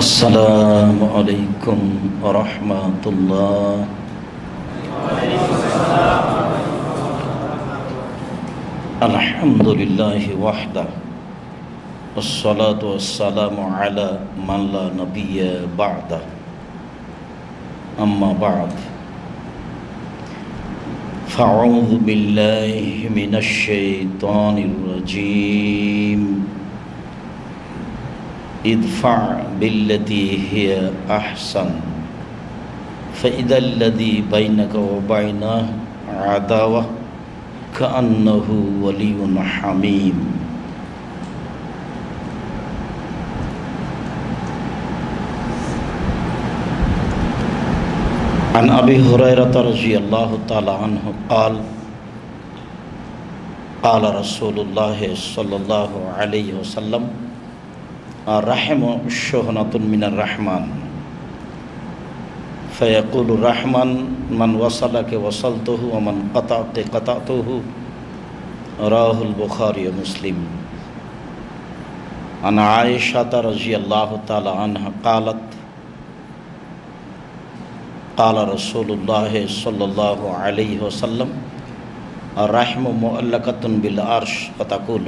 আসসালামু আলাইকুম ওয়া রাহমাতুল্লাহ। আলহামদুলিল্লাহি ওয়াহদা ওয়াসসালাতু ওয়াসসালামু আলা মান লা নাবিয়্যা বা'দা। আম্মা বা'দ, ফাআউযু বিল্লাহি মিনাশ শাইতানির রাজীম। ইদফা বিল্লাতী হিয়া আহসান ফাইদাল্লাযী বাইনাকা ওয়া বাইনাহু আদাওয়া কাআন্নাহু ওয়ালিয়্যুন হামীম। عن أبي هريرة رضي الله تعالى عنه قال قال رسول الله صلى الله عليه وسلم الرحم شحنة من الرحمن فيقول الرحمن من وصلك وصلته ومن قطعك قطعته. رواه البخاري ومسلم. عن عائشة رضي الله تعالى عنها قالت قال رسول الله صلى الله عليه وسلم الرحم مؤلقة بالعرش فتقول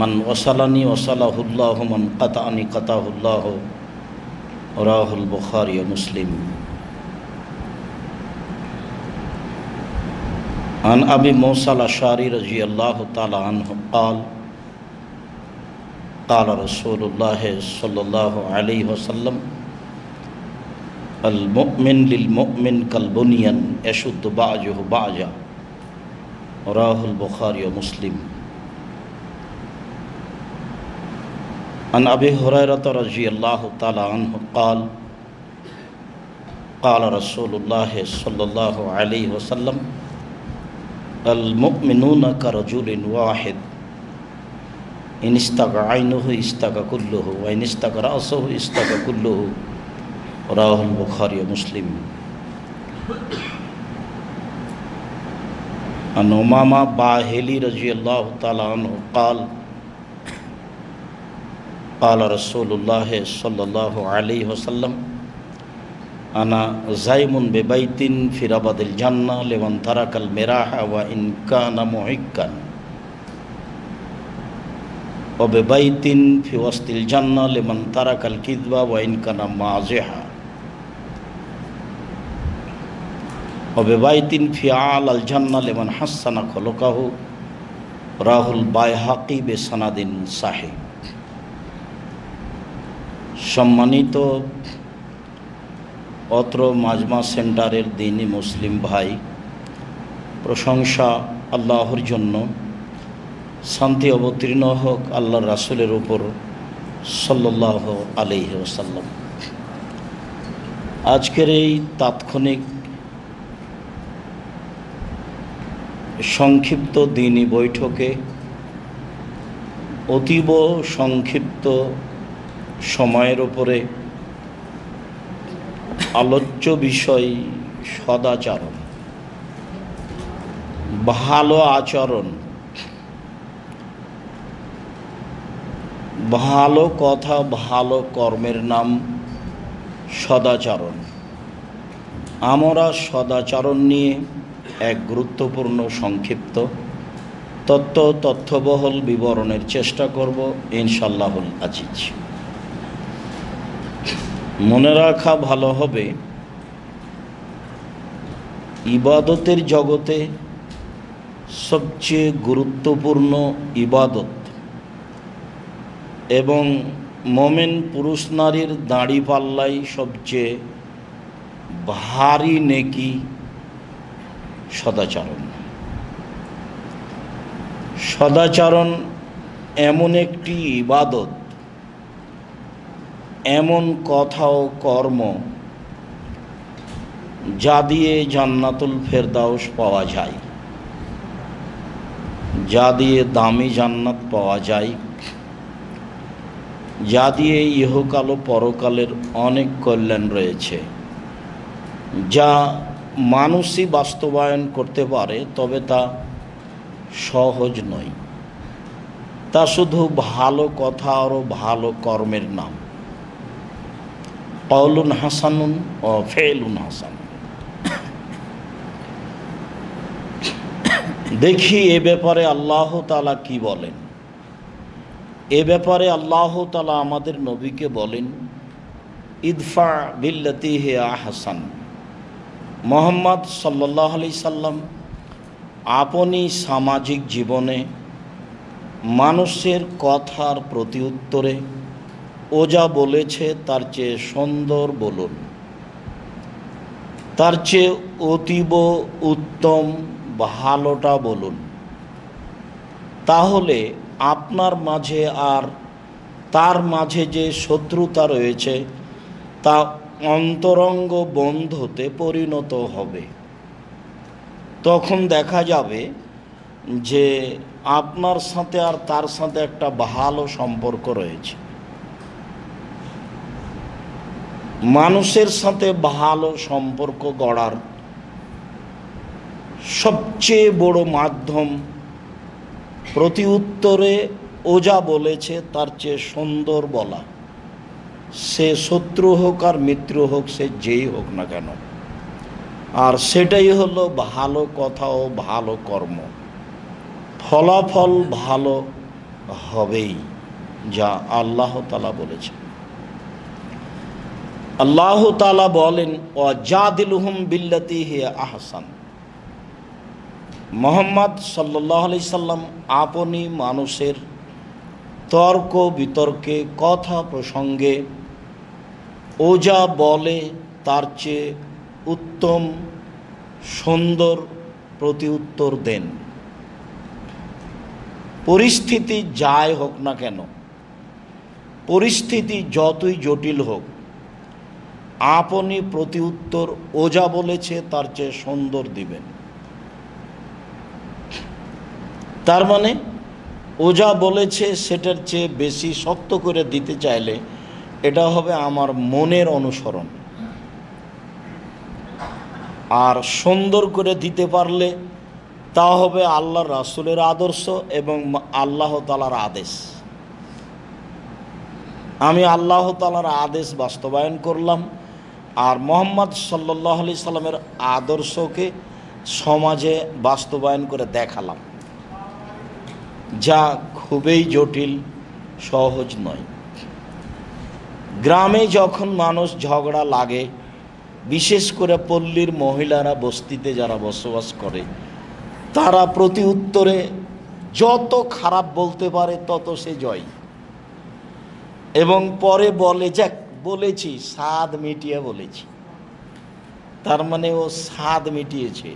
من وصلني وصله الله من قطعني قطعه الله. رواه البخاري ومسلم. عن أبي موسى الأشعري رضي الله تعالى عنه قال قال رسول الله صلى الله عليه وسلم المؤمن للمؤمن كالبنيان يشد بعضه بعضا. رواه البخاري ومسلم. عن أبي هريرة رضي الله تعالى عنه قال قال رسول الله صلى الله عليه وسلم المؤمنون كرجل واحد إن استقى عينه استقى كله وإن استقى رأسه استقى كله. رواه البخاري ومسلم. عن أمامة باهلي رضي الله تعالى عنه قال قال رسول الله صلى الله عليه وسلم أنا زايم ببيت في ربض الجنة لمن ترك المراح وإن كان محقا وببيت في وسط الجنة لمن ترك الكذب وإن كان مازحا وببيت في أعلى الجنة لمن حسن خلقه. رواه البيهقي بسند صحيح. সম্মানিত অত্র মাজমা সেন্টারের দ্বীনি মুসলিম ভাই, প্রশংসা আল্লাহর জন্য, শান্তি অবতীর্ণ হোক আল্লাহর রাসূলের উপর সাল্লাল্লাহু আলাইহি ওয়াসাল্লাম। আজকের এই তাৎক্ষণিক সংক্ষিপ্ত দ্বীনি বৈঠকে অতীব সংক্ষিপ্ত সময়ের উপরে আলোচ্য বিষয় সদাচরণ, ভালো আচরণ, ভালো কথা, ভালো কর্মের নাম সদাচরণ। আমরা সদাচরণ নিয়ে এক গুরুত্বপূর্ণ সংক্ষিপ্ত তথ্যবহল বিবরণের চেষ্টা করব ইনশাআল্লাহুল আজিজ। মনে রাখা ভালো হবে, ইবাদতের জগতে সবচেয়ে গুরুত্বপূর্ণ ইবাদত এবং মোমেন পুরুষ নারীর দাঁড়িপাল্লাই সবচেয়ে ভারী নেকি সদাচরণ। সদাচরণ এমন একটি ইবাদত, এমন কথা ও কর্ম যা দিয়ে জান্নাতুল ফেরদাউস পাওয়া যায়, যা দিয়ে দামি জান্নাত পাওয়া যায়, যা দিয়ে ইহকাল ও পরকালের অনেক কল্যাণ রয়েছে, যা মানুষই বাস্তবায়ন করতে পারে, তবে তা সহজ নয়। তা শুধু ভালো কথা আর ভালো কর্মের নাম। কওলুন হাসানুন ও ফেলুন হাসান। দেখি এ ব্যাপারে আল্লাহ তাআলা কি বলেন। এ ব্যাপারে আল্লাহ তাআলা আমাদের নবীকে বলেন, ইদফা বিল্লাতি হিয়া আহসান। মুহাম্মদ সাল্লাল্লাহু আলাইহি সাল্লাম আপনি সামাজিক জীবনে মানুষের কথার প্রতি উত্তরে ও যা বলেছে তার চেয়ে সুন্দর বলুন, তার চেয়ে অতীব উত্তম ভালোটা বলুন। তাহলে আপনার মাঝে আর তার মাঝে যে শত্রুতা রয়েছে তা অন্তরঙ্গ বন্ধুতে পরিণত হবে। তখন দেখা যাবে যে আপনার সাথে আর তার সাথে একটা ভালো সম্পর্ক রয়েছে। মানুষের সাথে ভালো সম্পর্ক গড়ার সবচেয়ে বড় মাধ্যম প্রতি উত্তরে ও যা বলেছে তার চেয়ে সুন্দর বলা, সে শত্রু হোক আর মিত্র হোক, সে যেই হোক না কেন। আর সেটাই হলো ভালো কথা ও ভালো কর্ম। ফলাফল ভালো হবেই, যা আল্লাহ তাআলা বলেছেন। আল্লাহ তাআলা বলেন, ওয়াজাদিলহুম বিল্লাতি হিয়া আহসান। মুহাম্মদ সাল্লাল্লাহু আলাইহি সাল্লাম আপনি মানুষের তর্ক বিতর্কে কথা প্রসঙ্গে ও যা বলে তার চেয়ে উত্তম সুন্দর প্রতি উত্তর দেন। পরিস্থিতি যাই হোক না কেন, পরিস্থিতি যতই জটিল হোক, আপনি প্রতি উত্তর ও যা বলেছে তার চেয়ে সুন্দর দিবেন। তার মানে ও যা বলেছে সেটার চেয়ে বেশি শক্ত করে দিতে চাইলে এটা হবে আমার মনের অনুসরণ, আর সুন্দর করে দিতে পারলে তা হবে আল্লাহ রাসূলের আদর্শ এবং আল্লাহ তাআলার আদেশ। আমি আল্লাহ তাআলার আদেশ বাস্তবায়ন করলাম আর মুহাম্মদ সাল্লাল্লাহু আলাইহি সাল্লামের আদর্শকে সমাজে বাস্তবায়ন করে দেখালাম, যা খুবই জটিল, সহজ নয়। গ্রামে যখন মানুষ ঝগড়া লাগে, বিশেষ করে পল্লীর মহিলারা বস্তিতে যারা বসবাস করে, তারা প্রতি উত্তরে যত খারাপ বলতে পারে তত সে জয়, এবং পরে বলে, যাক বলেছি, স্বাদ মিটিয়ে বলেছি। তার মানে ও স্বাদ মিটিয়েছে।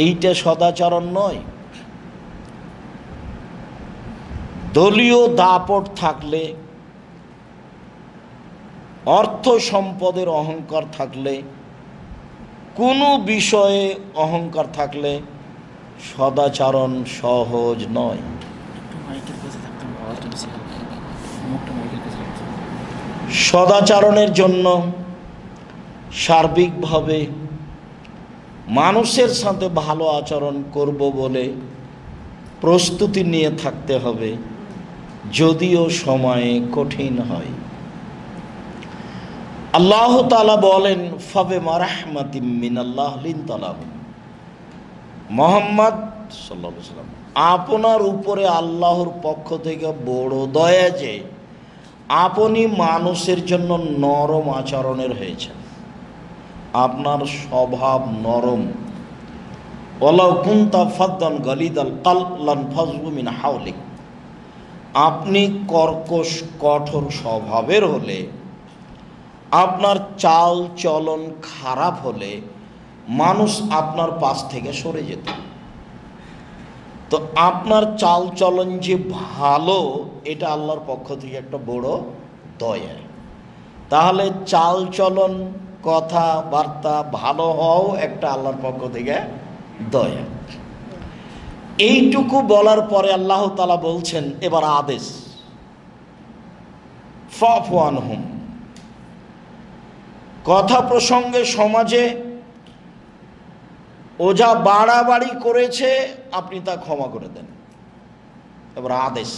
এইটা সদাচরণ নয়। দলীয় দাপট থাকলে, অর্থ সম্পদের অহংকার থাকলে, কোনো বিষয়ে অহংকার থাকলে সদাচরণ সহজ নয়। সদাচরণের জন্য সার্বিকভাবে মানুষের সাথে ভালো আচরণ করব বলে প্রস্তুতি নিয়ে থাকতে হবে, যদিও সময়ে কঠিন হয়। আল্লাহ তাআলা বলেন, ফাবিমা রাহমাতিম মিনাল্লাহ লিনতা লাহুম। মুহাম্মদ সাল্লাল্লাহু আলাইহি ওয়াসাল্লাম আপনার উপরে আল্লাহর পক্ষ থেকে বড় দয়া যে আপনি মানুষের জন্য নরম আচরণের হয়েছেন। আপনার স্বভাব নরম। ওয়ালাউ কুনতা ফাদ্দান গালিদাল কলব লানফাযু মিন হাওলিক। আপনি কর্কশ কঠোর স্বভাবের হলে, আপনার চাল চলন খারাপ হলে মানুষ আপনার পাশ থেকে সরে যেত। তো আপনার চাল চলন যে ভালো, এটা আল্লাহর পক্ষ থেকে একটা বড় দয়া। তাহলে চাল চলন কথাবার্তা ভালো হওয়াও একটা আল্লাহর পক্ষ থেকে দয়া। এইটুকু বলার পরে আল্লাহ তাআলা বলছেন, এবার আদেশ, ফাফু আনহুম। কথা প্রসঙ্গে সমাজে ও যা বাড়াবাড়ি করেছে আপনি তা ক্ষমা করে দেন। এবার আদেশ,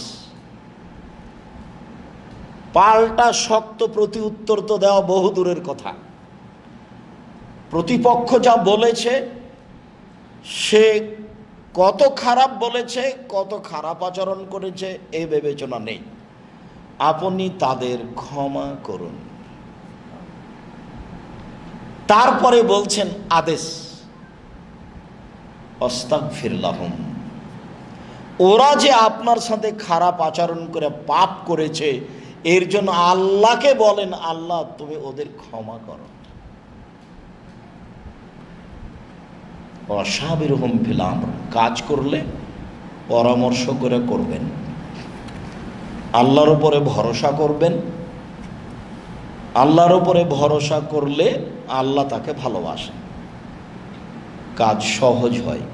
পাল্টা শক্ত প্রতি উত্তর তো দেওয়া বহু দূরের কথা। প্রতিপক্ষ যা বলেছে, সে কত খারাপ বলেছে, কত খারাপ আচরণ করেছে, এই বিবেচনা নেই। আপনি তাদের ক্ষমা করুন। তারপরে বলছেন আদেশ, আস্তাগফির লাহুম। ওরা যে আপনার সাথে খারাপ আচরণ করে পাপ করেছে, এর জন্য আল্লাহকে বলেন, আল্লাহ তুমি ওদের ক্ষমা করো। ওয়াশাবিরহুম ফিল আমর, কাজ করলে পরামর্শ করে করবেন, আল্লাহর উপরে ভরসা করবেন। আল্লাহর উপরে ভরসা করলে আল্লাহ তাকে ভালোবাসেন, কাজ সহজ হয়।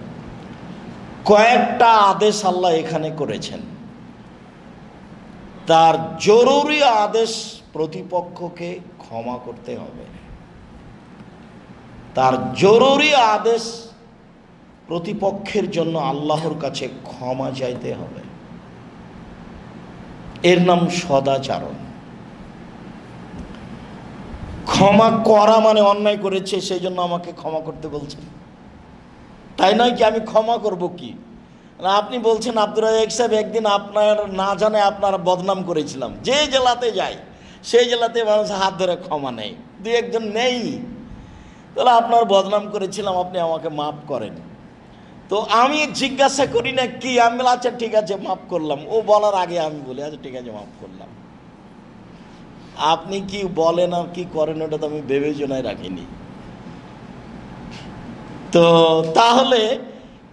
কয়েকটা আদেশ আল্লাহ এখানে করেছেন। তার জরুরি আদেশ, প্রতিপক্ষকে ক্ষমা করতে হবে। তার জরুরি আদেশ, প্রতিপক্ষের জন্য আল্লাহর কাছে ক্ষমা চাইতে হবে। এর নাম সদাচরণ। ক্ষমা করা মানে অন্যায় করেছে সেই জন্য আমাকে ক্ষমা করতে বলছেন, তাই নয় কি? আমি ক্ষমা করব কি? আপনি বলছেন আব্দুর রাজ্জাক সাহেব, একদিন আপনার না জানে আপনার বদনাম করেছিলাম, যে জেলাতে যাই সেই জেলাতে মানুষ হাত ধরে ক্ষমা নেই, দুই একজন নেই, তাহলে আপনার বদনাম করেছিলাম, আপনি আমাকে মাফ করেন। তো আমি জিজ্ঞাসা করি না কি, আমি বলি আচ্ছা ঠিক আছে মাফ করলাম। ও বলার আগে আমি বলি আচ্ছা ঠিক আছে মাফ করলাম। আপনি কি বলেন আর কি করেন ওটা তো আমি বিবেচনায় রাখিনি। তো তাহলে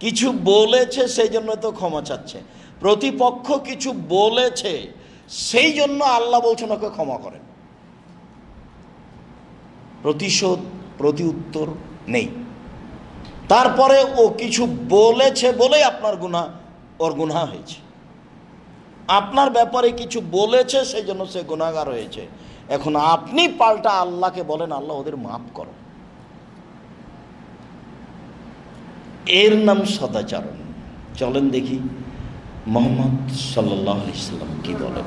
কিছু বলেছে সেই জন্য তো ক্ষমা চাচ্ছে, প্রতিপক্ষ কিছু বলেছে সেই জন্য আল্লাহ বলছেন ওকে ক্ষমা করেন। প্রতিশোধ, প্রতি উত্তর নেই। তারপরে ও কিছু বলেছে বলেই আপনার গুনাহ, ওর গুনাহ হয়েছে। আপনার ব্যাপারে কিছু বলেছে সেই জন্য সে গুনাহগার হয়েছে। এখন আপনি পাল্টা আল্লাহকে বলেন, আল্লাহ ওদের মাফ করো। এর নাম সদাচরণ। চলেন দেখি মুহাম্মদ সাল্লাল্লাহু আলাইহি সাল্লাম কি বলেন।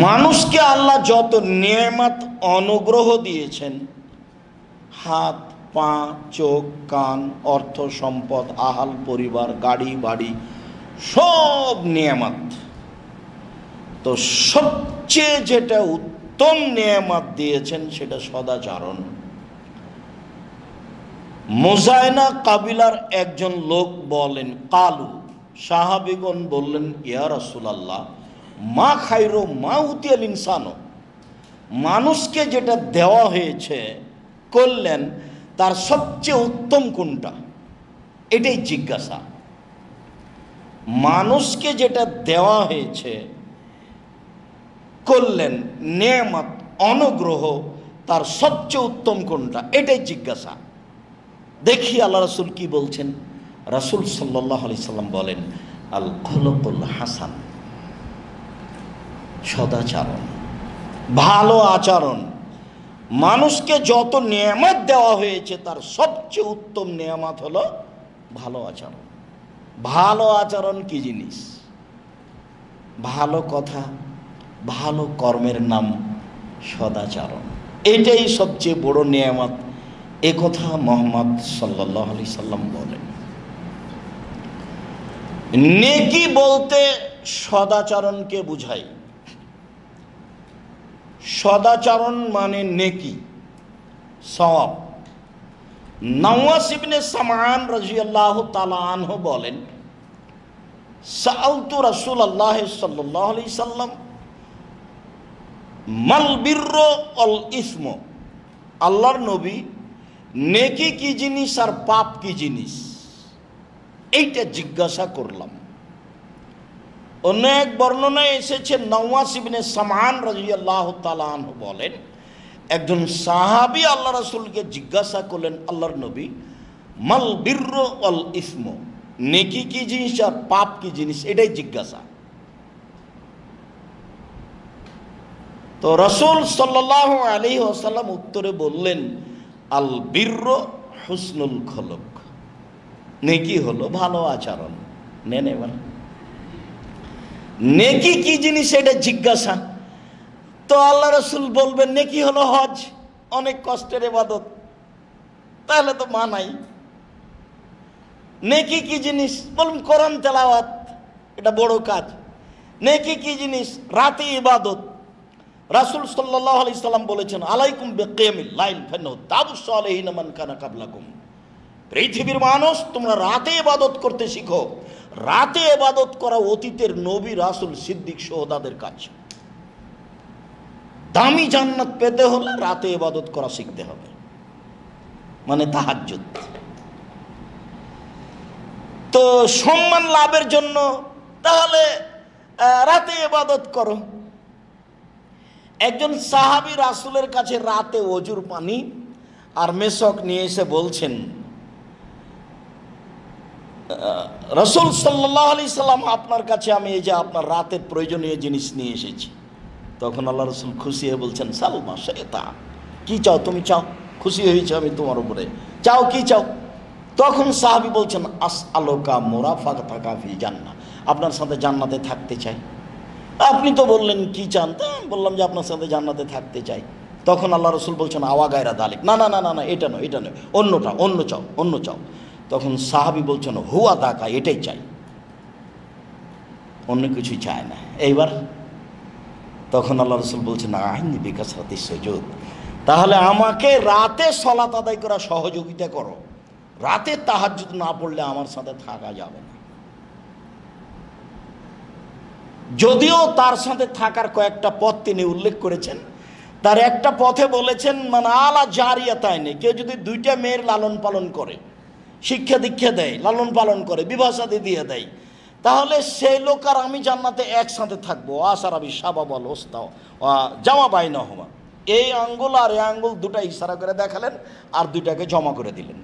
মানুষকে আল্লাহ যত নেয়ামত অনুগ্রহ দিয়েছেন, হাত, পা, চোখ, কান, অর্থ সম্পদ, আহাল পরিবার, গাড়ি বাড়ি, সব নেয়ামত, তো সবচেয়ে যেটা উত্তম নেয়ামত দিয়েছেন সেটা সদাচরণ। মুজায়না কাবিলার একজন লোক বলেন, কালু, সাহাবীগণ বললেন, ইয়া রাসূলুল্লাহ, মা খায়রু মা উতিয়াল ইনসানো, মানুষকে যেটা দেওয়া হয়েছে করলেন, তার সবচেয়ে উত্তম কোনটা, এটাই জিজ্ঞাসা। মানুষকে যেটা দেওয়া হয়েছে করলেন, নেয়ামত অনুগ্রহ, তার সবচেয়ে উত্তম কোনটা, এটাই জিজ্ঞাসা। দেখি আল্লাহ রাসূল কি বলছেন। রাসূল সাল্লাল্লাহু আলাইহি সাল্লাম বলেন, আল খুলুকুল হাসান, সদাচরণ, ভালো আচরণ। মানুষকে যত নেয়ামত দেওয়া হয়েছে তার সবচেয়ে উত্তম নেয়ামত হলো ভালো আচরণ। ভালো আচরণ কি জিনিস? ভালো কথা, ভালো কর্মের নাম সদাচরণ। এটাই সবচেয়ে বড় নেয়ামত, এ কথা মুহাম্মদ সাল্লাল্লাহু আলাইহি সাল্লাম বলেন। নেকি বলতে সদাচরণকে বুঝায়। সদাচরণ মানে নেকি, সওয়াব। নওয়াস ইবনে সামআন রাদিয়াল্লাহু তাআলা আনহু বলেন, সাআলতু রাসূলুল্লাহ সাল্লাল্লাহু আলাইহি সাল্লাম মাল বিররু ওয়াল ইসমু, আল্লাহর নবী নেকি কি জিনিস আর পাপ কি জিনিস এইটা জিজ্ঞাসা করলাম। অনেক বর্ণনায় এসেছে নওয়াস ইবনে সামআন রাদিয়াল্লাহু তাআলা আনহু বলেন, একজন সাহাবী আল্লাহ রাসূলকে জিজ্ঞাসা করলেন, আল্লাহর নবী, মাল বিররু ওয়াল ইসমু, নেকি কি জিনিস আর পাপ কি জিনিস, এটাই জিজ্ঞাসা। তো রাসূল সাল্লাল্লাহু আলাইহি ওয়াসাল্লাম উত্তরে বললেন, আল বিররু হুসনুল খুলুক, নেকি হলো ভালো আচরণ। নেন এবার নেকি কি জিনিস এটা জিজ্ঞাসা। তো আল্লাহ রসুল বলবেন নেকি হলো হজ, অনেক কষ্টের ইবাদত, তাহলে তো মানাই। নেকি কি জিনিস? বলুন কোরআন তেলাওয়াত, এটা বড় কাজ। নেকি কি জিনিস? রাতে ইবাদত। রাসূল সাল্লাল্লাহু আলাইহি সাল্লাম বলেছেন, আলাইকুম বিকিয়ামিল লাইল ফান্নাহু দাবুস সালিহিন মান কানা কাবলাকুম। পৃথিবীর মানুষ, তোমরা রাতে ইবাদত করতে শিখো। রাতে ইবাদত করা অতীতের নবী, রাসূল, সিদ্দিক, শুহাদাদের কাজ। দামি জান্নাত পেতে হলে রাতে ইবাদত করা শিখতে হবে, মানে তাহাজ্জুদ। তো সম্মান লাভের জন্য তাহলে রাতে ইবাদত করো। একজন সাহাবী রাসূলের কাছে রাতে ওজুর পানি আর মেশক নিয়ে এসে বলছেন, রাসূল সাল্লাল্লাহু আলাইহি সাল্লাম, আপনার কাছে আমি এই যে আপনার রাতের প্রয়োজনীয় জিনিস নিয়ে এসেছি। তখন আল্লাহ রসুল খুশি হয়ে বলছেন, সালমা শেতা, কি চাও তুমি? চাও, খুশি হয়েছে আমি তোমার উপরে, চাও কি চাও? তখন সাহাবী বলছেন, আস আলোকা মুরাফাকাতাকা ফিল জান্নাহ, আপনার সাথে জান্নাতে থাকতে চাই। আপনি তো বললেন কি চান, তা বললাম যে আপনার সাথে জান্নাতে থাকতে চাই। তখন আল্লাহ রসুল বলছেন, আওয়া গায়রা দালিক, না না না না না, এটা নয়, এটা নয়, অন্যটা, অন্য চাও, অন্য চাও। তখন সাহাবী বলছেন, হুয়া দাকা, এটাই চাই, অন্য কিছুই চায় না। এইবার তখন আল্লাহ রসুল বলছেন, আইনি বিকাশরাতি সুজুদ, তাহলে আমাকে রাতে সালাত আদায় করা সহযোগিতা করো। রাতে তাহাজ্জুদ না পড়লে আমার সাথে থাকা যাবে না। যদিও তার সাথে থাকার কয়েকটা পথ তিনি উল্লেখ করেছেন। তার একটা পথে বলেছেন, মানে আলা জারিয়াতাইনে, কেউ যদি দুইটা মেয়ের লালন পালন করে, শিক্ষা দীক্ষা দেয়, লালন পালন করে, বিবাহ শাদী দিয়ে দেয়, তাহলে সেই লোক আর আমি জান্নাতে একসাথে থাকবো। আসারাবি সাবাবল ওস্তাও জামা বাইনা হওয়া, এই আঙ্গুল আর এই আঙ্গুল দুটা ইশারা করে দেখালেন আর দুইটাকে জমা করে দিলেন।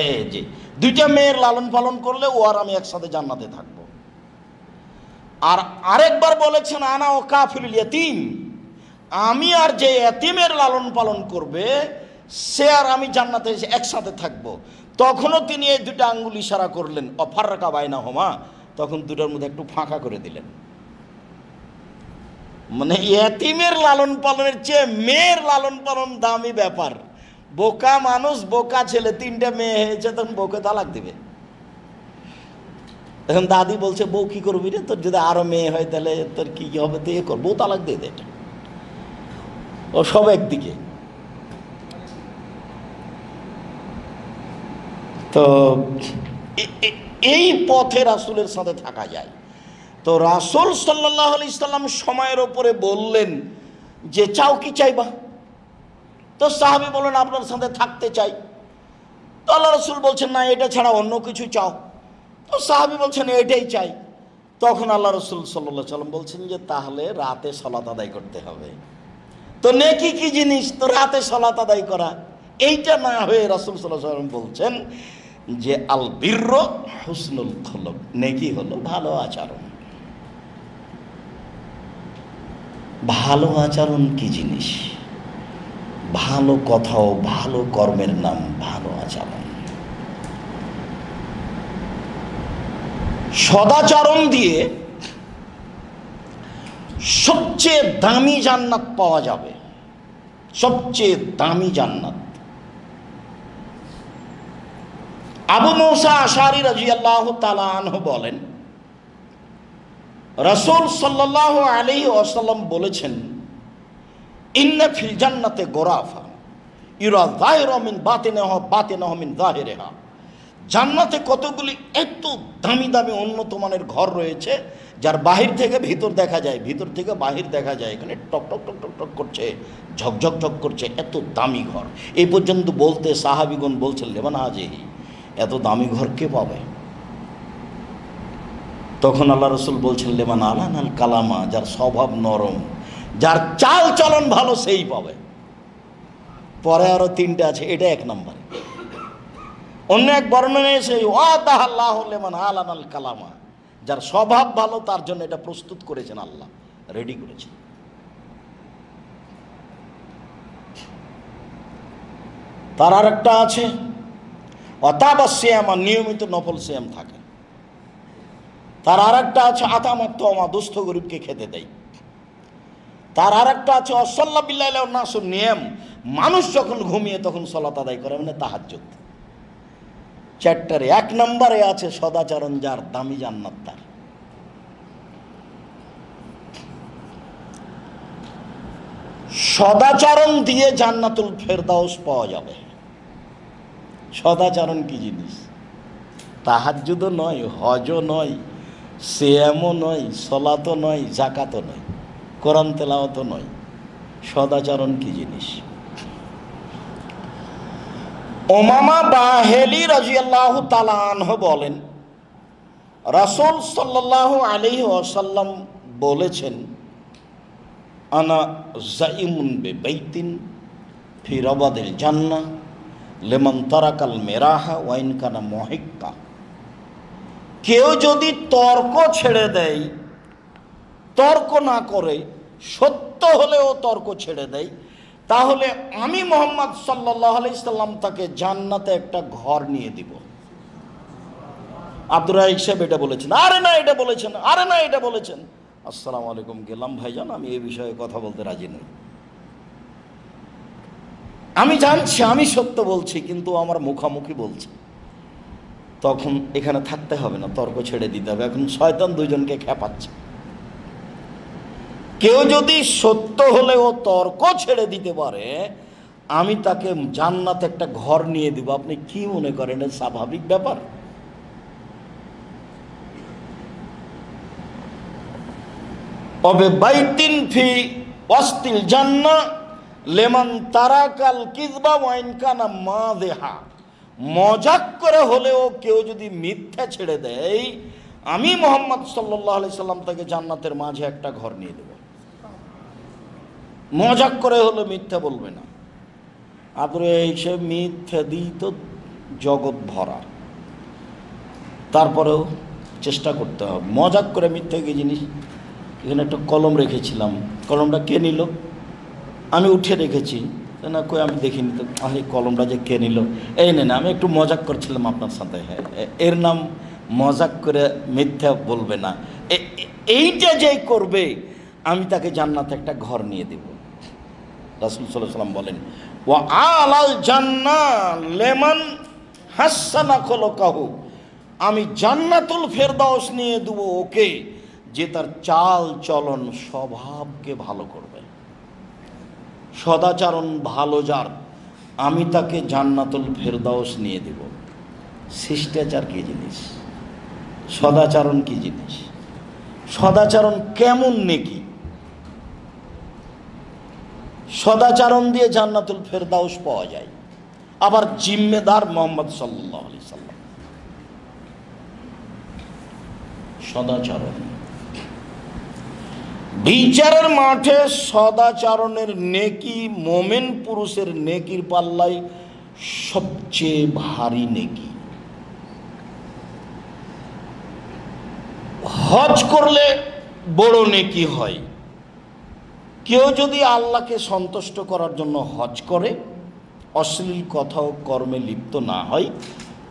এই যে দুইটা মেয়ের লালন পালন করলে ও আর আমি একসাথে জান্নাতে থাকবো। আর আরেকবার বলেছেন, আনা ও কাফিলুল ইয়াতীম, আমি আর যে এতিমের লালন পালন করবে সে আর আমি জান্নাতে একসাথে থাকবো। তখনও তিনি এই দুটা আঙ্গুল ইশারা করলেন, অফাররাকা বাইনা হোমা, তখন দুটার মধ্যে একটু ফাঁকা করে দিলেন। মানে এতিমের লালন পালনের চেয়ে মেয়ের লালন পালন দামি ব্যাপার। বোকা মানুষ, বোকা ছেলে, তিনটা মেয়ে হয়েছে, তখন বউকে তালাক দিবে। এখন দাদি বলছে, বউ কি করবি রে, তোর যদি আরো মেয়ে হয় তাহলে তোর কি হবে, তো এ কর, বউ তালাক দিয়ে দে। ও সব একদিকে। তো এই পথে রাসূলের সাথে থাকা যায়। তো রাসূল সাল্লাল্লাহু আলাইহি সাল্লাম সময়ের ওপরে বললেন যে, চাও কি চাইবা? তো সাহাবী বলেন, আপনার সাথে থাকতে চাই। তো আল্লাহ রাসূল বলছেন, না, এটা ছাড়া অন্য কিছু চাও। তো সাহাবী বলছেন, এটাই চাই। তখন আল্লাহ রাসূল সাল্লাল্লাহু আলাইহি সাল্লাম বলছেন যে, তাহলে রাতে সালাত আদায় করতে হবে। তো নেকি কি জিনিস? তো রাতে সালাত আদায় করা। এইটা না হয়ে রাসূল সাল্লাল্লাহু আলাইহি সাল্লাম বলছেন যে, আল বিরর হুসনুল খুলুক, নেকি হলো ভালো আচরণ। ভালো আচরণ কি জিনিস? ভালো কথা ও ভালো কর্মের নাম ভালো আচরণ। সদাচরণ দিয়ে সবচেয়ে দামি জান্নাত পাওয়া যাবে, সবচেয়ে দামি জান্নাত। আবু মুসা আশআরী রাদিয়াল্লাহু তাআলা আনহু বলেন, রাসূল সাল্লাল্লাহু আলাইহি ওয়াসাল্লাম বলেছেন, ইন্না ফিল জান্নাতে গোরাফা ইউরা যাহিরা মিন বাতিনিহা বাতিনাহু মিন যাহিরিহা। জান্নাতে কতগুলি এত দামি দামি উন্নত মানের ঘর রয়েছে, যার বাহির থেকে ভিতর দেখা যায়, ভিতর থেকে বাহির দেখা যায়। এখানে টক টক টক টক টক করছে, ঝকঝক ঝক করছে, এত দামি ঘর। এই পর্যন্ত বলতে সাহাবীগণ বলছেন, লেমান হাজিহি, এত দামি ঘর কে পাবে? তখন আল্লাহ রসুল বলছেন, লেমান আলানাল কালামা, যার স্বভাব নরম, যার চাল চলন ভালো, সেই পাবে। পরে আরো তিনটা আছে, এটা এক নম্বরে। অন্য এক বর্ণনা এসে ওয়াদাহাল্লাহু লিমান আলানাল কালামা, যার স্বভাব ভালো তার জন্য এটা প্রস্তুত করেছেন আল্লাহ, রেডি করেছেন। তার আর একটা আছে অতাবা সিয়াম, নিয়মিত নফল সিয়াম থাকে। তার আর একটা আছে আতামাত্তমা, দুস্থ গরিবকে খেতে দেয়। তার আর একটা আছে অসল্লা বিল্লাহ নাসুর নিয়ম, মানুষ যখন ঘুমিয়ে তখন সালাত আদায় করে, মানে তাহাজ্জুদ। চ্যাপ্টারে 1 নম্বরে আছে সদাচরণ যার, দামি জান্নাত তার। সদাচরণ দিয়ে জান্নাতুল ফেরদাউস পাওয়া যাবে। সদাচরণ কি জিনিস? তাহাজ্জুদও নয়, হজও নয়, সিয়ামও নয়, সলাতও নয়, যাকাতও নয়, কোরআন তেলাওয়াতও নয়। সদাচরণ কি জিনিস? উমামা বাহেলি রাদিয়াল্লাহু তাআলা আনহু বলেন, রাসূল সাল্লাল্লাহু আলাইহি ওয়াসাল্লাম বলেছেন, আনা জাইমুন বিবাইতিন ফি রাবাদিল জান্নাহ লিমান তারাকাল মিরাহা ওয়া ইন কানা মুহিক্কা। কেউ যদি তর্ক ছেড়ে দেয়, তর্ক না করে, সত্য হলেও তর্ক ছেড়ে দেয়, তাহলে আমি মুহাম্মদ সাল্লাল্লাহু আলাইহি সাল্লাম তাকে জান্নাতে একটা ঘর নিয়ে দিব। আব্দুর রাজ্জাক সাহেব এটা বলেছেন, আরে না এটা বলেছেন, আরে না এটা বলেছেন। আসসালামু আলাইকুম, গেলাম ভাইজান, আমি এই বিষয়ে কথা বলতে রাজি নই। আমি জানছি আমি সত্য বলছি, কিন্তু আমার মুখামুখি বলছি, তখন এখানে থাকতে হবে না, তর্ক ছেড়ে দিতে হবে। এখন শয়তান দুইজনকে খেপাচ্ছে। কেউ যদি সত্য হলেও তর্ক ছেড়ে দিতে পারে, আমি তাকে জান্নাতে একটা ঘর নিয়ে দিব। আপনি কি মনে করেন এটা স্বাভাবিক ব্যাপার? তবে বাইতিন ফি ওয়াসতিল জান্নাহ লিমান তারাকাল কিযবা ওয়া ইন কানা মাযিহা। মজাক করে হলেও কেউ যদি মিথ্যা ছেড়ে দেয়, আমি মুহাম্মদ সাল্লাল্লাহু আলাইহি সাল্লাম তাকে জান্নাতের মাঝে একটা ঘর নিয়ে দেব। মজাক করে হলে মিথ্যা বলবে না। আপনার এইসব মিথ্যা দিই তো জগৎ ভরা, তারপরেও চেষ্টা করতে হবে। মজাক করে মিথ্যা কি জিনিস? এখানে একটা কলম রেখেছিলাম, কলমটা কে নিল? আমি উঠে রেখেছি না, কই আমি দেখিনি তো। আরে কলমটা যে কে নিল? এই নেন, আমি একটু মজাক করছিলাম আপনার সাথে। হ্যাঁ, এর নাম মজাক করে মিথ্যা বলবে না। এইটা যে করবে, আমি তাকে জান্নাতে একটা ঘর নিয়ে দেব। রাসূল সাল্লাল্লাহু আলাইহি ওয়াসাল্লাম বলেন, ওয়া আলাল জান্নাহ লিমান হাসানা খুলুকাহু। আমি জান্নাতুল ফেরদাউস নিয়ে দেব ওকে, যে তার চাল চলন স্বভাবকে ভালো করবে। সদাচরণ ভালো যার, আমি তাকে জান্নাতুল ফেরদাউস নিয়ে দেব। শিষ্টাচার কি জিনিস? সদাচরণ কি জিনিস? সদাচরণ কেমন নেকি? সদাচরণ দিয়ে জান্নাতুল ফেরদাউস পাওয়া যায়। আবার জিম্মেদার মুহাম্মদ সাল্লাল্লাহু আলাইহি সাল্লাম। সদাচরণ, বিচারের মাঠে সদাচরণের নেকি মোমেন পুরুষের নেকির পাল্লায় সবচেয়ে ভারী নেকি। হজ করলে বড় নেকি হয়। কেউ যদি আল্লাহকে সন্তুষ্ট করার জন্য হজ করে, অশ্লীল কথা ও কর্মে লিপ্ত না হয়,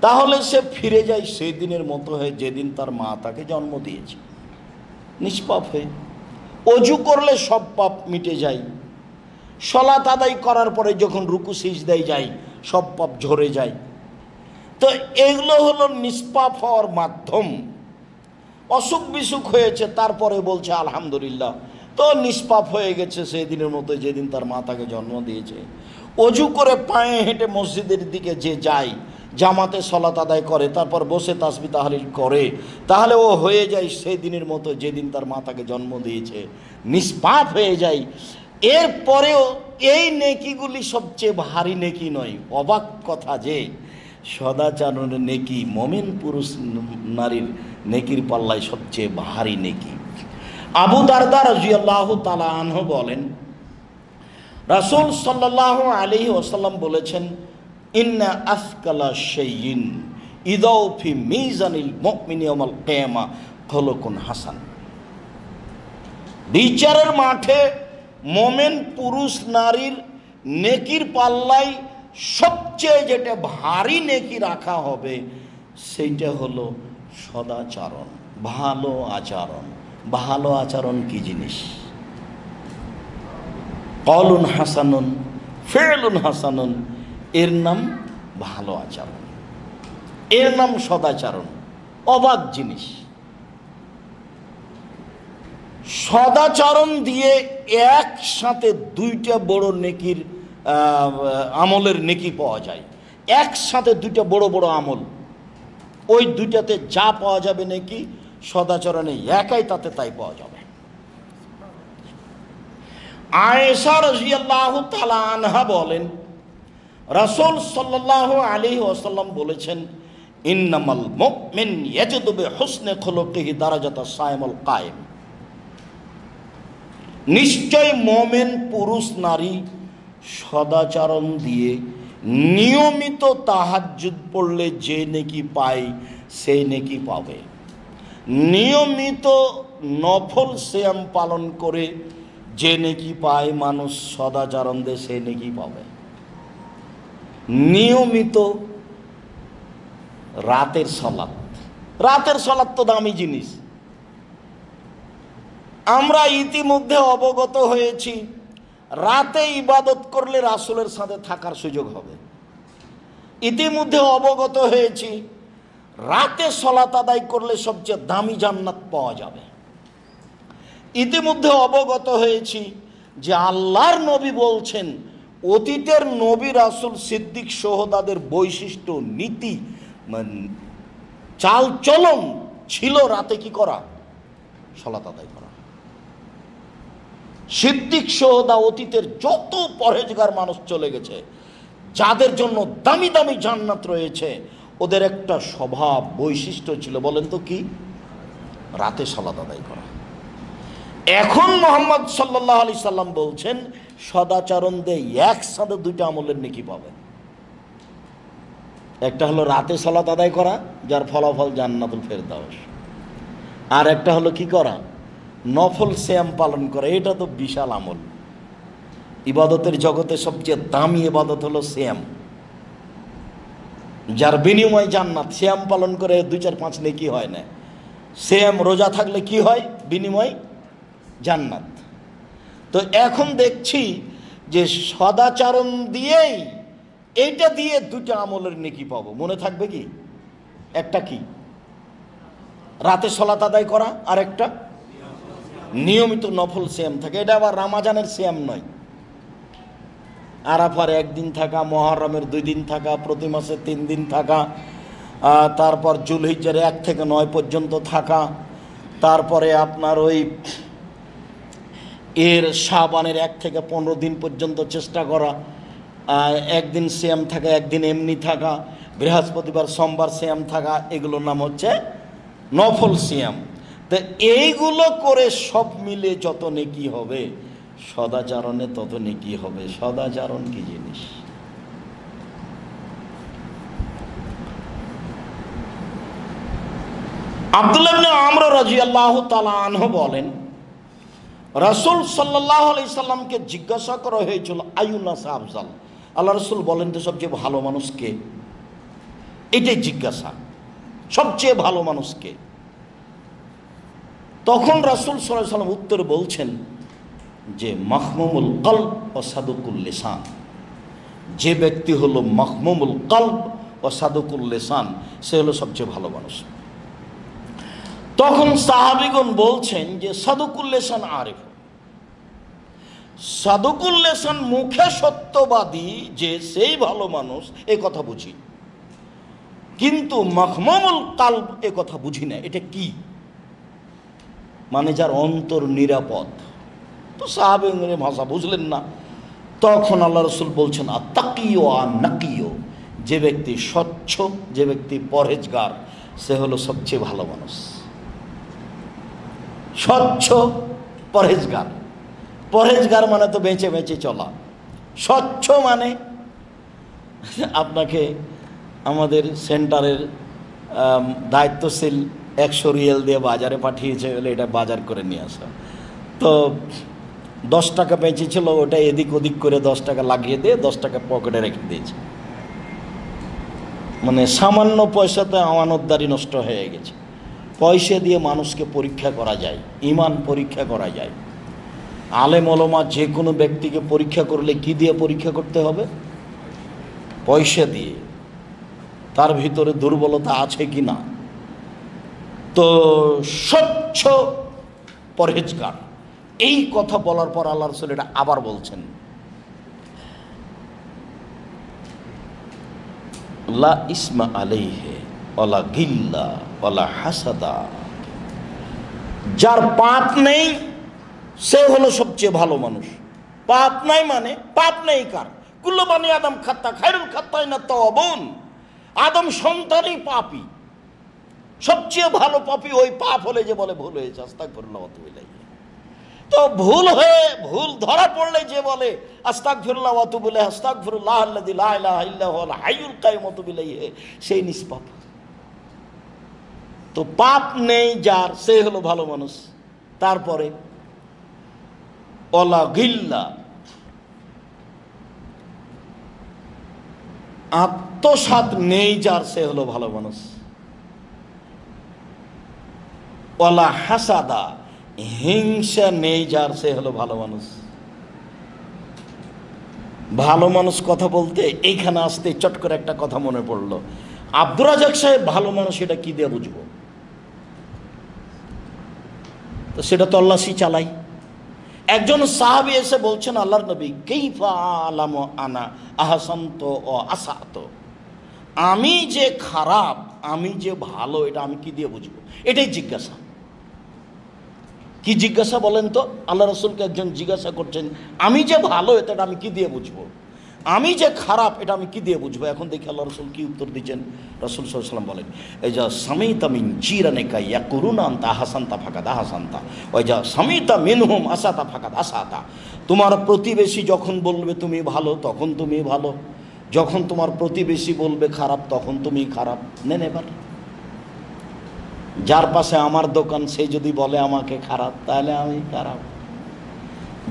তাহলে সে ফিরে যায় সেই দিনের মতো হয়ে যেদিন তার মা তাকে জন্ম দিয়েছে, নিষ্পাপ হয়ে। অজু করলে সব পাপ মিটে যায়। সালাত আদায় করার পরে যখন রুকু সিজদায় যায়, সব পাপ ঝরে যায়। তো এগুলো হলো নিষ্পাপ হওয়ার মাধ্যম। অসুখ বিসুখ হয়েছে, তারপরে বলছে আলহামদুলিল্লাহ, তো নিষ্পাপ হয়ে গেছে সেই দিনের মতো যেদিন তার মা তাকে জন্ম দিয়েছে। অজু করে পায়ে হেঁটে মসজিদের দিকে যে যায়, জামাতে সালাত আদায় করে, তারপর বসে তাসবিহ তাহলিল করে, তাহলে ও হয়ে যায় সেই দিনের মতো যেদিন তার মা তাকে জন্ম দিয়েছে, নিষ্পাপ হয়ে যায়। এরপরেও এই নেকিগুলি সবচেয়ে ভারী নেকি নয়। অবাক কথা যে সদাচরণের নেকি মুমিন পুরুষ নারীর নেকির পাল্লায় সবচেয়ে ভারী নেকি। আবু দারদা রাদিয়াল্লাহু তাআলা আনহু বলেন, রাসূল সাল্লাল্লাহু আলাইহি ওয়াসাল্লাম বলেছেন, ইন্না আসকালা শাইইন ইদাউ ফি মিজানিল মুমিনি ইয়াউমাল কিয়ামা খুলুকুন হাসান। বিচারের মাঠে মোমেন পুরুষ নারীর নেকির পাল্লায় সবচেয়ে যেটা ভারী নেকি রাখা হবে, সেইটা হলো সদাচরণ। ভালো আচরণ। ভালো আচরণ কি জিনিস? কওলুন হাসানুন ফি'লুন হাসানুন, এর নাম ভালো আচরণ, এর নাম সদাচরণ। অবাক জিনিস। সদাচরণ দিয়ে একসাথে দুইটা বড় নেকির আমলের নেকি পাওয়া যায়। একসাথে দুইটা বড় বড় আমল, ওই দুইটাতে যা পাওয়া যাবে নেকি, সদাচরণে একাই তাতে তাই পাওয়া যাবে। আয়েশা রাদিয়াল্লাহু তাআলা আনহা বলেন, রাসূল সাল্লাল্লাহু আলাইহি ওয়াসাল্লাম বলেছেন, ইন্নামাল মুমিন ইয়াজিদু বিহুসনি খুলুকিহি দারাজাতাস সাইমুল কায়েম। নিশ্চয় মুমিন পুরুষ নারী সদাচরণ দিয়ে নিয়মিত তাহাজ্জুদ পড়লে যে নেকি পায় সেই নেকি পাবে। নিয়মিত নফল সিয়াম পালন করে যে নেকি পায় মানুষ সদাচরণ দিয়ে সে নেকি পাবে। নিয়মিত রাতের সালাত, রাতের সালাত তো দামি জিনিস। আমরা ইতিমধ্যে অবগত হয়েছি রাতে ইবাদত করলে রাসূলের সাথে থাকার সুযোগ হবে। ইতিমধ্যে অবগত হয়েছি রাতে সালাত আদায় করলে সবচেয়ে দামি জান্নাত পাওয়া যাবে। ইতিমধ্যে অবগত হয়েছি যে আল্লাহর নবী বলছেন, অতীতের নবী রাসূল সিদ্দিক সোহদাদের বৈশিষ্ট্য নীতি চাল চলন ছিল রাতে কি করা, সালাত আদায় করা। সিদ্দিক সোহদা অতীতের যত পরহেজগার মানুষ চলে গেছে, যাদের জন্য দামি দামি জান্নাত রয়েছে, ওদের একটা স্বভাব বৈশিষ্ট্য ছিল, বলেন তো কি? রাতে সালাত আদায় করা। এখন মুহাম্মদ সাল্লাল্লাহু আলাইহি সাল্লাম বলছেন, সদাচরণ দিয়ে একসাথে দুইটা আমলের নেকি পাবে। একটা হলো রাতে সালাত আদায় করা, যার ফলাফল জান্নাতুল ফেরদাউস। আর একটা হলো কি করা, নফল সিয়াম পালন করা। এটা তো বিশাল আমল। ইবাদতের জগতে সবচেয়ে দামি ইবাদত হলো সিয়াম, যার বিনিময় জান্নাত। সিয়াম পালন করে 2, 4, 5 নেকি হয় না। সিয়াম রোজা থাকলে কি হয়? বিনিময় জান্নাত। তো এখন দেখছি যে সদাচরণ দিয়েই, এইটা দিয়ে দুটো আমলের নেকি পাবো। মনে থাকবে কি? একটা কি? রাতে সালাত আদায় করা, আর একটা নিয়মিত নফল সিয়াম থাকে। এটা আবার রামাজানের সিয়াম নয়। আরাফার 1 দিন থাকা, মুহররমের 2 দিন থাকা, প্রতি মাসে 3 দিন থাকা, তারপর যুলহিজ্জার 1 থেকে 9 পর্যন্ত থাকা, তারপরে আপনার ওই শাবানের 1 থেকে 15 দিন পর্যন্ত চেষ্টা করা, 1 দিন সিয়াম থাকা, 1 দিন এমনি থাকা, বৃহস্পতিবার সোমবার সিয়াম থাকা, এগুলোর নাম হচ্ছে নফল সিয়াম। তো এইগুলো করে সব মিলে যত নেকি হবে, সদাচরণে তত নেকি হবে। সদাচরণ কি জিনিস? আব্দুল্লাহ ইবনে আমর রাদিয়াল্লাহু তাআলা আনহু বলেন, রাসূল সাল্লাল্লাহু আলাইহি সাল্লামকে জিজ্ঞাসা করা হয়েছিল, আইয়ুন্নাস আফজাল, আল্লাহ রাসূল বলেন তো সবচেয়ে ভালো মানুষ কে? এটাই জিজ্ঞাসা, সবচেয়ে ভালো মানুষ কে? তখন রাসূল সাল্লাল্লাহু আলাইহি সাল্লাম উত্তরে বলছেন যে মাহমুমুল কলব ও সাদুকুল লিসান। যে ব্যক্তি হলো মাহমুমুল কলব ও সাদুকুল লিসান, সে হলো সবচেয়ে ভালো মানুষ। তখন সাহাবীগণ বলছেন যে সাদুকুল লিসান আরিফ, সাদুকুল লিসান মুখে সত্যবাদী যে সেই ভালো মানুষ, এ কথা বুঝি, কিন্তু মাহমুমুল কলব এ কথা বুঝি না। এটা কি? মানে যার অন্তর নিরাপদ। তো সাহাবীগণের ভাষা বুঝলেন না। তখন আল্লাহ রাসূল বলছেন, আত্তাকিও আর নাকিও, যে ব্যক্তি স্বচ্ছ, যে ব্যক্তি পরহেজগার, সে হলো সবচেয়ে ভালো মানুষ। স্বচ্ছ পরহেজগার, পরহেজগার মানে তো বেঁচে বেঁচে চলা। স্বচ্ছ মানে আপনাকে আমাদের সেন্টারের দায়িত্বশীল 100 রিয়াল দিয়ে বাজারে পাঠিয়েছে, বলে এটা বাজার করে নিয়ে আসা। তো 10 টাকা বেঁচেছিল, ওটা এদিক ওদিক করে 10 টাকা লাগিয়ে দিয়ে 10 টাকা পকেটে রেখে দিয়েছে। মানে সামান্য পয়সাতে আমানতদারি নষ্ট হয়ে গেছে। পয়সা দিয়ে মানুষকে পরীক্ষা করা যায়, ঈমান পরীক্ষা করা যায়। আলেম ওলামা যে কোনো ব্যক্তিকে পরীক্ষা করলে কি দিয়ে পরীক্ষা করতে হবে? পয়সা দিয়ে। তার ভিতরে দুর্বলতা আছে কি না। তো স্বচ্ছ পরহেজগার, এই কথা বলার পর আল্লাহ রাসূল এটা আবার বলছেন, লা ইসমা আলাইহি ওয়ালা গিল্লা ওয়ালা হাসাদা। যার পাপ নেই সে হলো সবচেয়ে ভালো মানুষ। পাপ নাই মানে পাপ নেই কার? কুল্লু বানি আদম খাত্তা খায়রুল খাত্তাইনা তাওয়াবুন। আদম সন্তানই পাপী, সবচেয়ে ভালো পাপী ওই পাপ হলে যে বলে ভুল হয়েছে আস্তাগফিরুল্লাহ ওয়া আতুবু ইলাইহি। তো ভুল হয়ে ভুল ধরা পড়লে যে বলে আস্তাগফিরুল্লাহ ওয়া আতুবু ইলাইহি, আস্তাগফিরুল্লাহ আল্লাযী লা ইলাহা ইল্লা হুয়াল হাইয়ুল কাইয়ুম ওয়া আতুবু ইলাইহি, সেই নিষ্পাপ। তো পাপ নেই যার, সে হলো ভালো মানুষ। তারপরে ওয়ালা গিল্লা, আত্মসাৎ নেই যার, সে হলো ভালো মানুষ। ওয়ালা হাসাদা, হিংসা নেই যার, সে হলো ভালো মানুষ। ভালো মানুষ কথা বলতে এইখানে আসতে চট করে একটা কথা মনে পড়লো। আব্দুর রাজাক সাহেব ভালো মানুষ, এটা কি দিয়ে বুঝবো? তো সেটা তল্লাশি চালাই। একজন সাহাবী এসে বলছেন, আল্লাহর নবী, কাইফা আলামু আনা আহসান্ত ও আসাত, আমি যে খারাপ আমি যে ভালো এটা আমি কি দিয়ে বুঝবো? এটাই জিজ্ঞাসা। কি জিজ্ঞাসা বলেন তো? আল্লাহ রাসূলকে একজন জিজ্ঞাসা করছেন, আমি যে ভালো এটা আমি কি দিয়ে বুঝবো, আমি যে খারাপ এটা আমি কি দিয়ে বুঝবো? এখন দেখি আল্লাহ রাসূল কি উত্তর দিচ্ছেন। রাসূল সাল্লাল্লাহু আলাইহি ওয়াসাল্লাম বলেন, এই যা সামিতা মিন জিরানিকা ইয়াকুরুনা আনতা আহসানতা ফাকাদ আহসানতা ওয়া যা সামিতা মিনহুম আসাতা ফাকাদ আসাতা। তোমার প্রতিবেশী যখন বলবে তুমি ভালো তখন তুমি ভালো, যখন তোমার প্রতিবেশী বলবে খারাপ তখন তুমি খারাপ। নেন এবার, যার পাশে আমার দোকান সে যদি বলে আমাকে খারাপ তাহলে আমি খারাপ,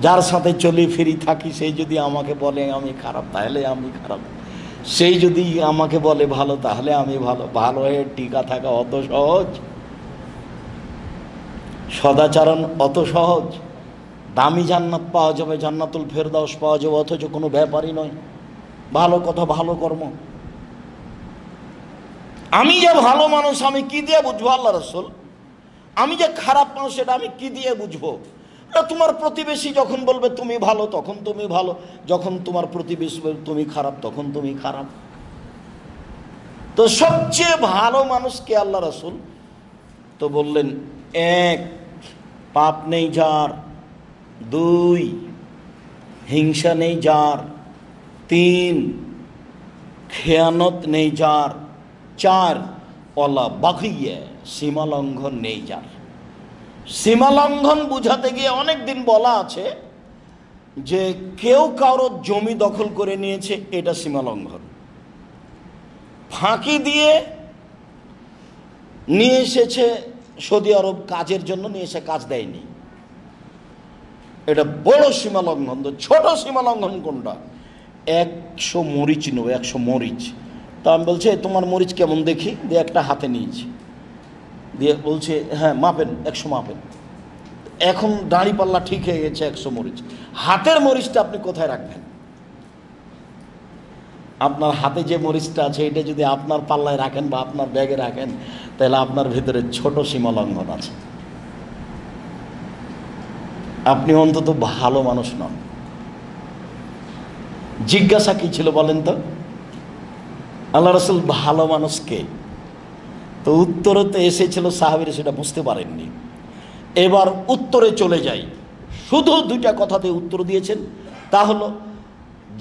যার সাথে চলি ফিরি থাকি সেই যদি আমাকে বলে আমি খারাপ তাহলে আমি খারাপ, সেই যদি আমাকে বলে ভালো তাহলে আমি ভালো। ভালো হয়ে টিকা থাকা অত সহজ? সদাচরণ অত সহজ? দামি জান্নাত পাওয়া যাবে, জান্নাতুল ফেরদাউস পাওয়া যাবে, অথচ কোনো ব্যাপারই নয়। ভালো কথা, ভালো কর্ম। আমি যে ভালো মানুষ আমি কি দিয়ে বুঝবো আল্লাহ রাসূল? আমি যে খারাপ মানুষ সেটা আমি কি দিয়ে বুঝবো? তোমার প্রতিবেশী যখন বলবে তুমি ভালো তখন তুমি ভালো, যখন তোমার প্রতিবেশী বলবে তুমি খারাপ তখন তুমি খারাপ। তো সবচেয়ে ভালো মানুষ কে আল্লাহ রাসূল? তো বললেন, এক, পাপ নেই যার; দুই, হিংসা নেই যার; তিন, খেয়ানত নেই যার; চার, ওয়ালা বাগিয়া, সীমালঙ্ঘন নেই যার। সীমালঙ্ঘন বুঝাতে গিয়ে অনেক দিন বলা আছে যে কেউ কারোর জমি দখল করে নিয়েছে, এটা সীমালঙ্ঘন। ফাঁকি দিয়ে নিয়ে এসেছে সৌদি আরব কাজের জন্য, নিয়ে এসে কাজ দেয়নি, এটা বড় সীমালঙ্ঘন। তো ছোট সীমালঙ্ঘন কোনটা? 100 মরিচ নেব, 100 মরিচ। তা আমি বলছি তোমার মরিচ কেমন দেখি, দিয়ে একটা হাতে নিয়েছি, দিয়ে বলছে হ্যাঁ মাপেন, 100 মাপেন। এখন দাঁড়িপাল্লা ঠিক হয়ে গেছে 100 মরিচ। হাতের মরিচটা আপনি কোথায় রাখবেন? আপনার হাতে যে মরিচটা আছে এটা যদি আপনার পাল্লায় রাখেন বা আপনার ব্যাগে রাখেন তাহলে আপনার ভিতরে ছোট সীমালঙ্ঘন আছে। আপনি অন্তত ভালো মানুষ নন। জিজ্ঞাসা কি ছিল বলেন তো? আল্লাহ রাসূল ভালো মানুষ কে? তো উত্তরে তো এসেছিল, সাহাবীরা সেটা বুঝতে পারেননি। এবার উত্তরে চলে যাই। শুধু দুইটা কথাতে উত্তর দিয়েছেন, তা হলো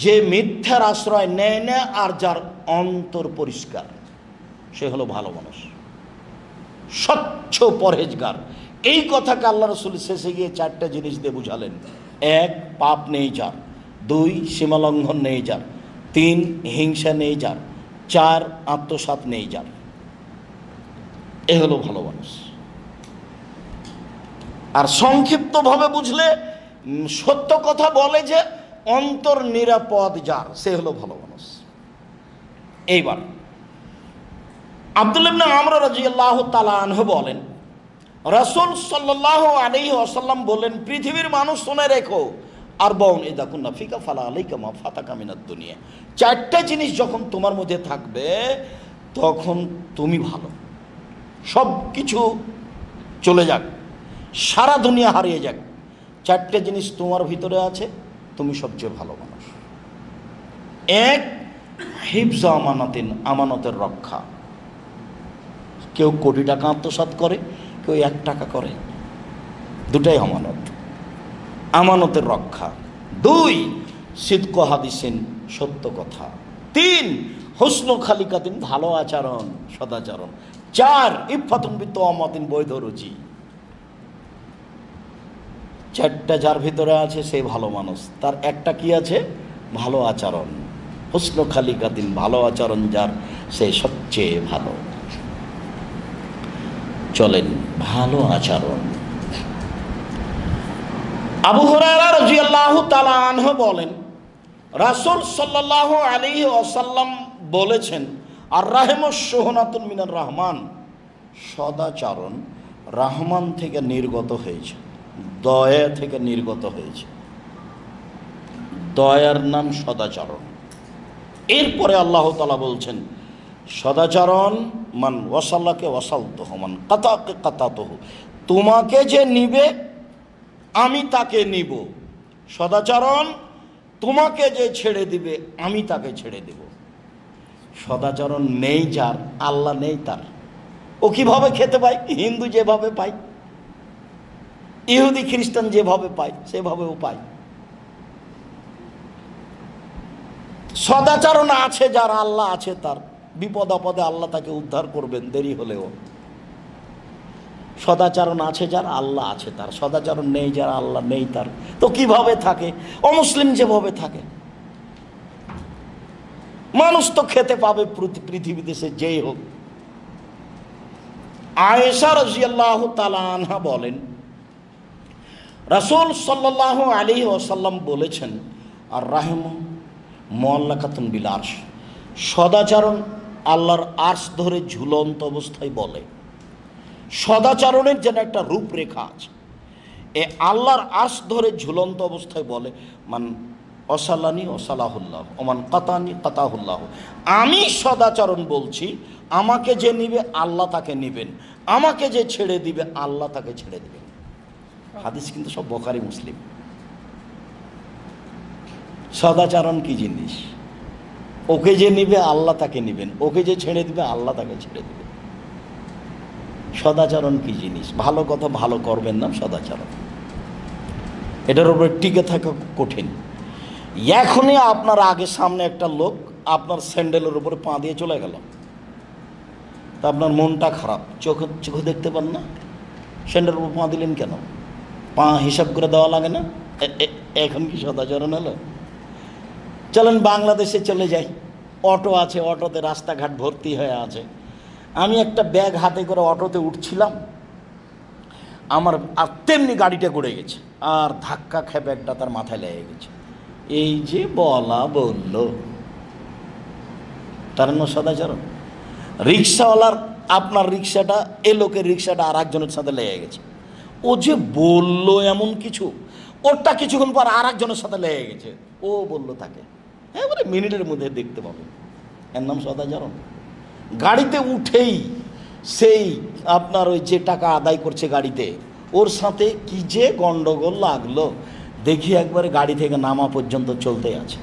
যে মিথ্যার আশ্রয় নেয় না আর যার অন্তর পরিষ্কার, সে হলো ভালো মানুষ, স্বচ্ছ পরহেজগার। এই কথাকে আল্লাহ রাসূল শেষে গিয়ে 4টা জিনিস দিয়ে বুঝালেন। 1, পাপ নেই যার; 2, সীমালঙ্ঘন নেই যার; 3, হিংসা নেই যার; 4, আত্মসাৎ নেই যার। এ হলো ভালো মানুষ। আর সংক্ষিপ্তভাবে বুঝলে সত্য কথা বলে যে অন্তর নিরাপদ যার, সে হলো ভালো মানুষ। এইবার আব্দুল্লাহ ইবনে আমর রাদিয়াল্লাহু তাআলা আনহু বলেন, রাসূল সাল্লাল্লাহু আলাইহি ওয়াসাল্লাম বলেন, পৃথিবীর মানুষ শুনে রেখো, আর বউন ইদা কুন্না ফিকা ফালা আলাইকা মা ফাতাকা মিনাদ দুনিয়া। চারটা জিনিস যখন তোমার মধ্যে থাকবে তখন তুমি ভালো। সব কিছু চলে যাক, সারা দুনিয়া হারিয়ে যাক, চারটে জিনিস তোমার ভিতরে আছে, তুমি সবচেয়ে ভালো মানুষ। এক, হিফজ আমানাতিন, আমানতের রক্ষা। কেউ কোটি টাকা আত্মসাৎ করে, কেউ 1 টাকা করে, দুটাই আমানত, আমানতের রক্ষা। 2, সিদক হাদিসিন, সত্য কথা। 3, হুসনুল খালিকাতিন, ভালো আচরণ, সদাচরণ। 4, ইফাতুন বিতওয়ামাতিন, বৈধ রুচি। চারটা যার ভিতরে আছে সে ভালো মানুষ। তার একটা কি আছে? ভালো আচরণ, হুসনুল খালিকাতিন, ভালো আচরণ যার, সে সবচেয়ে ভালো। চলেন, ভালো আচরণ। আবু হুরায়রা রাদিয়াল্লাহু তাআলা আনহু বলেন, রাসূল সাল্লাল্লাহু আলাইহি ওয়াসাল্লাম বলেছেন, আর রাহমাস শুহনাতুন মিনার রহমান, সদাচরণ রহমান থেকে নির্গত হয়েছে, দয়া থেকে নির্গত হয়েছে। দয়ার নাম সদাচরণ। এরপরে আল্লাহ তাআলা বলছেন, সদাচরণ মান ওয়াসাল্লাকে ওয়াসালতহ, মান কাতাকে কাতাতহ, তোমাকে যে নিবে আমি তাকে নিব। সদাচরণ তোমাকে যে ছেড়ে দিবে আমি তাকে ছেড়ে দেব। সদাচরণ নেই যার, আল্লাহ নেই তার, ও কিভাবে খেতে পায়? হিন্দু যেভাবে পায়, ইহুদি খ্রিস্টান যেভাবে পায় সেভাবে ও পায়। সদাচরণ আছে যার, আল্লাহ আছে তার, বিপদ আপদে আল্লাহ তাকে উদ্ধার করবেন দেরি হলেও। সদাচরণ আছে যার, আল্লাহ আছে তার। সদাচরণ নেই যার, আল্লাহ নেই তার, তো কিভাবে থাকে? অমুসলিম যেভাবে থাকে। মানুষ তো খেতে পাবে পৃথিবীতে সে যেই হোক। আয়েশা রাদিয়াল্লাহু তাআলা আনহা বলেন, রাসূল সাল্লাল্লাহু আলাইহি ওয়াসাল্লাম বলেছেন, আর রাহিমু মুআল্লাকাতুন বিল আরশ, সদাচরণ আল্লাহর আরশ ধরে ঝুলন্ত অবস্থায় বলে। সদাচরণের যেন একটা রূপরেখা আছে। এ আল্লাহর আরশ ধরে ঝুলন্ত অবস্থায় বলে, মান অসালানি অসালাহুল্লাহ, ওমান কাতানি কাতাহুল্লাহ। আমি সদাচরণ বলছি, আমাকে যে নিবে আল্লাহ তাকে নিবেন, আমাকে যে ছেড়ে দিবে আল্লাহ তাকে ছেড়ে দিবেন। হাদিস কিন্তু সব বুখারী মুসলিম। সদাচরণ কি জিনিস? ওকে যে নিবে আল্লাহ তাকে নিবেন, ওকে যে ছেড়ে দিবে আল্লাহ তাকে ছেড়ে দিবেন। সদাচরণ কি জিনিস? ভালো কথা ভালো করবেন না সদাচরণ। এটার উপরে টিকে থাকা কঠিন। এখনই আপনার আগে সামনে একটা লোক আপনার স্যান্ডেলের উপরে পা দিয়ে চলে গেল, তা আপনার মনটা খারাপ, চোখে দেখতে পান না, স্যান্ডেলের উপর পা দিলেন কেন? পা হিসাব করে দেওয়া লাগে না? এখন কি সদাচরণ হলো? চলেন বাংলাদেশে চলে যাই। অটো আছে, অটোতে রাস্তাঘাট ভর্তি হয়ে আছে। আমি একটা ব্যাগ হাতে করে অটোতে উঠছিলাম, আমার আর তেমনি গাড়িটা গড়ে গেছে, আর ধাক্কা খেয়ে ব্যাগটা তার মাথায় লেগে গেছে। এই যে বলা বলল, তার নাম সদাচরণ। রিক্সাওয়ালার, আপনার রিক্সাটা, এ লোকের রিক্সাটা আর একজনের সাথে লেগে গেছে। ও যে বলল এমন কিছু, ওরটা কিছুক্ষণ পর আর একজনের সাথে লেগে গেছে। ও বলল তাকে, এবারে মিনিটের মধ্যে দেখতে পাবেন। এর নাম সদাচরণ। গাড়িতে উঠেই সেই আপনার ওই যে টাকা আদায় করছে গাড়িতে, ওর সাথে কি যে গন্ডগোল লাগলো, দেখি একবারে গাড়ি থেকে নামা পর্যন্ত চলতে আছে।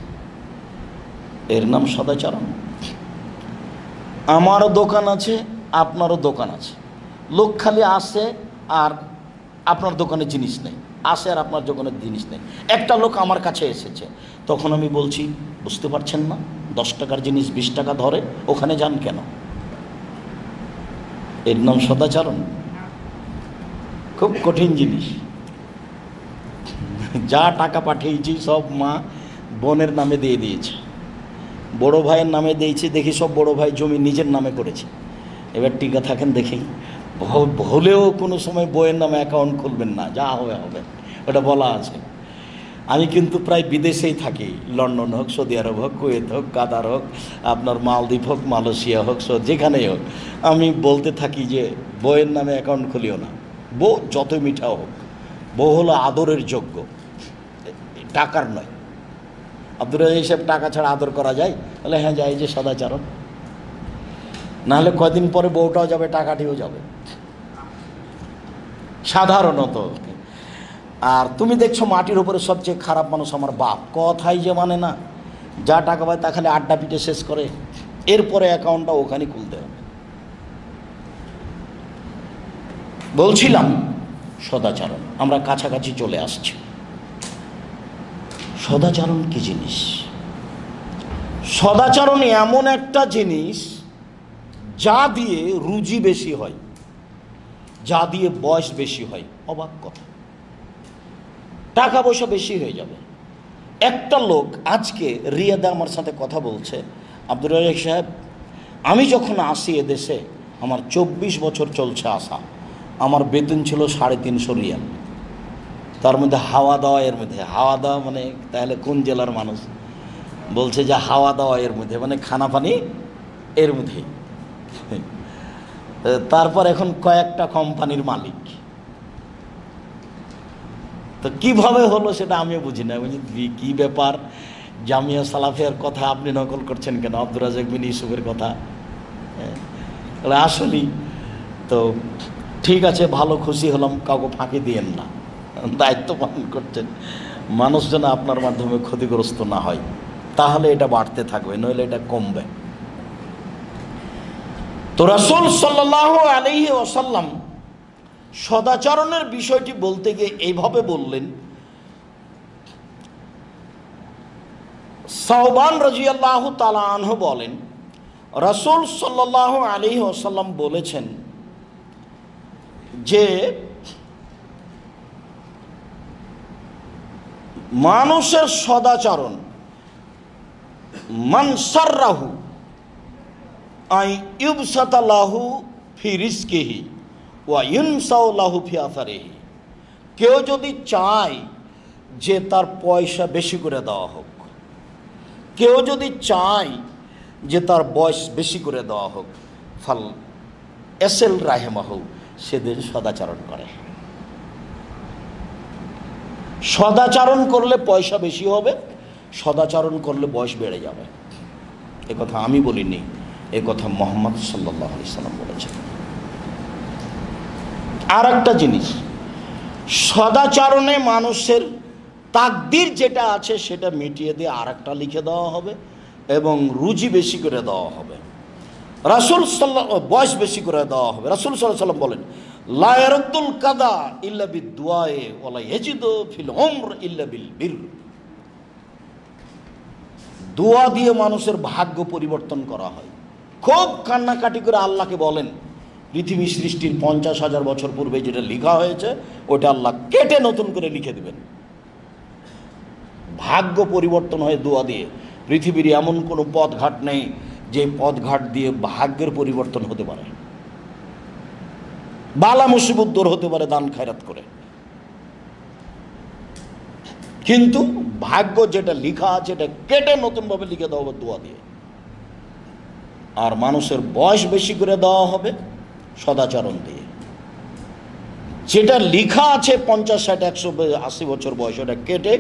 এর নাম সদাচরণ। আমারও দোকান আছে, আপনারও দোকান আছে, লোক খালি আসে আর আপনার দোকানে জিনিস নেই, আসে আর আপনার দোকানের জিনিস নেই। একটা লোক আমার কাছে এসেছে, তখন আমি বলছি, বুঝতে পারছেন না, 10 টাকার জিনিস 20 টাকা ধরে, ওখানে যান কেন? এর নাম সদাচরণ। খুব কঠিন জিনিস। যা টাকা পাঠিয়েছি সব মা বোনের নামে দিয়ে দিয়েছে, বড় ভাইয়ের নামে দিয়েছে, দেখি সব বড় ভাই জমি নিজের নামে করেছে। এবার টিকা থাকেন, দেখি ভুলেও কোনো সময় বইয়ের নামে অ্যাকাউন্ট খুলবেন না, যা হবে হবে, ওটা বলা আছে। আমি কিন্তু প্রায় বিদেশেই থাকি, লন্ডন হোক, সৌদি আরব হোক, কুয়েত হোক, কাতার হোক, আপনার মালদ্বীপ হোক, মালয়েশিয়া হোক, যেখানেই হোক, আমি বলতে থাকি যে বইয়ের নামে অ্যাকাউন্ট খুলিও না। বউ যত মিঠা হোক, বউ হলো আদরের যোগ্য, টাকার নয়। আব্দুর রাজ্জাক সাহেব টাকা ছাড়া আদর করা যায়? বলে হ্যাঁ যায়, যে সদাচরণ। নাহলে কয়দিন পরে বউটাও যাবে, টাকাটিও যাবে সাধারণত। আর তুমি দেখছো মাটির উপরে সবচেয়ে খারাপ মানুষ আমার বাপ, কথাই যে মানে না, যা টাকা পায় তা খালি আড্ডা পিটে শেষ করে, এরপরে অ্যাকাউন্টটা ওখানে খুলতে হবে। বলছিলাম সদাচরণ, আমরা কাছাকাছি চলে আসছি। সদাচরণ কি জিনিস? সদাচরণ এমন একটা জিনিস যা দিয়ে রুজি বেশি হয়, যা দিয়ে বয়স বেশি হয়। অবাক কথা, টাকা পয়সা বেশি হয়ে যাবে। একটা লোক আজকে রিয়াদে আমার সাথে কথা বলছে, আব্দুর রাজ্জাক সাহেব, আমি যখন আসি এদেশে, আমার 24 বছর চলছে আসা, আমার বেতন ছিল 350 রিয়াল। তার মধ্যে হাওয়া দাওয়া, এর মধ্যে হাওয়া দাওয়া মানে তাহলে কোন জেলার মানুষ? বলছে যে হাওয়া দাওয়া এর মধ্যে মানে খানা পানি এর মধ্যেই। তারপর এখন কয়েকটা কোম্পানির মালিক। তো কিভাবে হলো সেটা আমিও বুঝি না। বুঝি কি ব্যাপার, জামিয়া সালাফিয়ার কথা আপনি নকল করছেন কেন, আব্দুর রাজ্জাক বিন ইউসুফের কথা? আসলেই তো ঠিক আছে, ভালো, খুশি হলাম, কাউকে ফাঁকি দিয়েন না, দায়িত্ব পালন করছেন, মানুষ যেন আপনার মাধ্যমে ক্ষতিগ্রস্ত না হয়, তাহলে এটা বাড়তে থাকবে, নইলে এটা কমবে। তো রাসূল সাল্লাল্লাহু আলাইহি ওয়াসাল্লাম সদাচরণের বিষয়টি বলতে গিয়ে এইভাবে বললেন। সাওবান রাদিয়াল্লাহু তাআলা আনহু বলেন, রাসূল সাল্লাল্লাহু আলাইহি ওয়াসাল্লাম বলেছেন যে মানুষের সদাচরণ, মান সাররাহু আই ইউবসাতা লাহু ফি রিজকিহি ওয়া ইউনসাউ লাহু ফি আসারিহি। কেউ যদি চায় যে তার পয়সা বেশি করে দেওয়া হোক, কেউ যদি চায় যে তার বয়স বেশি করে দেওয়া হোক, ফাল এসেল রাহেমাহু, সেদিন সদাচরণ করে। সদাচরণ করলে পয়সা বেশি হবে, সদাচরণ করলে বয়স বেড়ে যাবে। এ কথা আমি বলিনি, এ কথা মুহাম্মদ সাল্লাল্লাহু আলাইহি সাল্লাম বলেছেন। আর একটা জিনিস, সদাচরণে মানুষের তাকদির যেটা আছে সেটা মিটিয়ে দিয়ে আর একটা লিখে দেওয়া হবে এবং রুজি বেশি করে দেওয়া হবে। রাসূল বয়স বেশি করে দেওয়া হবে। রাসূল সাল্লাল্লাহু আলাইহি সাল্লাম বলেন, লা ইয়ারুদ্দুল কাদা ইল্লা বিদ-দুআয়ে ওয়া লা ইয়াজিদু ফিল উমর ইল্লা বিল বির। দোয়া দিয়ে মানুষের ভাগ্য পরিবর্তন করা হয়। খুব কান্নাকাটি করে আল্লাহকে বলেন, পৃথিবী সৃষ্টির 50,000 বছর পূর্বে যেটা লেখা হয়েছে ওটা আল্লাহ কেটে নতুন করে লিখে দেবেন। ভাগ্য পরিবর্তন হয় দোয়া দিয়ে। পৃথিবীর এমন কোনো পথঘাট নেই যে পথঘাট দিয়ে ভাগ্যের পরিবর্তন হতে পারে। বালা মুসিবত দূর হতে পারে দান খায়রাত করে, কিন্তু ভাগ্য যেটা লেখা আছে এটা কেটে নতুনভাবে লিখে দেওয়া হবে দোয়া দিয়ে। আর মানুষের বয়স বেশি করে দেওয়া হবে সদাচরণ দিয়ে। যেটা লেখা আছে 50, 60, 100, 80 বছর বয়স, ওটা কেটে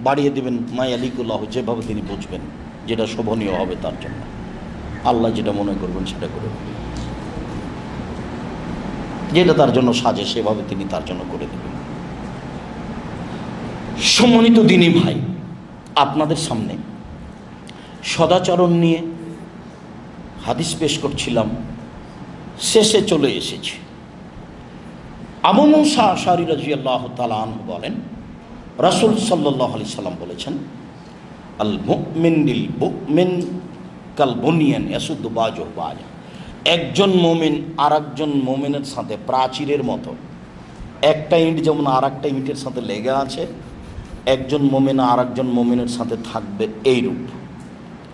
বাড়িয়ে দেবেন মায়ালিকুল্লাহ, যেভাবে তিনি বুঝবেন যেটা শোভনীয় হবে তার জন্য। আল্লাহ যেটা মনে করবেন সেটা করবেন, যেটা তার জন্য সাজে সেভাবে তিনি তার জন্য করে দেবেন। সম্মানিত দিনী ভাই, আপনাদের সামনে সদাচরণ নিয়ে হাদিস পেশ করছিলাম, শেষে চলে এসেছি। আবু মুসা আশআরী রাদিয়াল্লাহু তাআলা আনহু বলেন, রাসূল সাল্লাল্লাহু আলাইহি সাল্লাম বলেছেন, আল মুমিন লিল মুমিন কাল বুনিয়ান ইয়াসুদ্দু বাজুহু বাজা। একজন মুমিন আরেকজন মুমিনের সাথে প্রাচীরের মতো, একটা ইট যেমন আরেকটা ইটের সাথে লেগে আছে, একজন মুমিন আরেকজন মুমিনের সাথে থাকবে এইরূপ।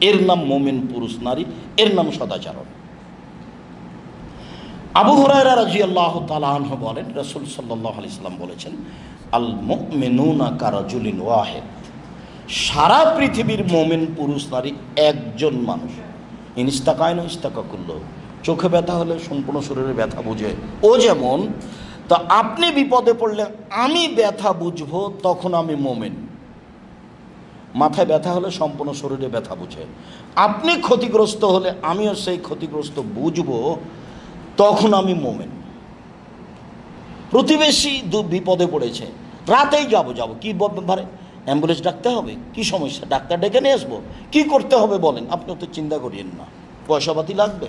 এর নাম মুমিন পুরুষ নারী, এর নাম সদাচরণ। আবু হুরায়রা রাদিয়াল্লাহু তাআলা আনহু বলেন, রাসূল সাল্লাল্লাহু আলাইহি সাল্লাম বলেছেন, আল মুমিনুনা কারাজুলিন ওয়াহিদ। সারা পৃথিবীর মুমিন পুরুষ নারী একজন মানুষ। ইনস্তাকায়না ইস্তাকাকুল্লাহ, চোখে ব্যথা হলে সম্পূর্ণ শরীরে ব্যথা বুঝে, ও যেমন তো আপনি বিপদে পড়লে আমি ব্যথা বুঝবো, তখন আমি মোমেন। মাথায় ব্যথা হলে সম্পূর্ণ শরীরে ব্যথা বুঝে। আপনি ক্ষতিগ্রস্ত হলে আমিও সেই ক্ষতিগ্রস্ত বুঝবো, তখন আমি মোমেন। প্রতিবেশী বিপদে পড়েছে, রাতেই যাব কি ব্যাপারে, অ্যাম্বুলেন্স ডাকতে হবে, কি সমস্যা, ডাক্তার ডেকে নিয়ে আসবো, কী করতে হবে বলেন, আপনি তো চিন্তা করিয়েন না, পয়সাপাতি লাগবে,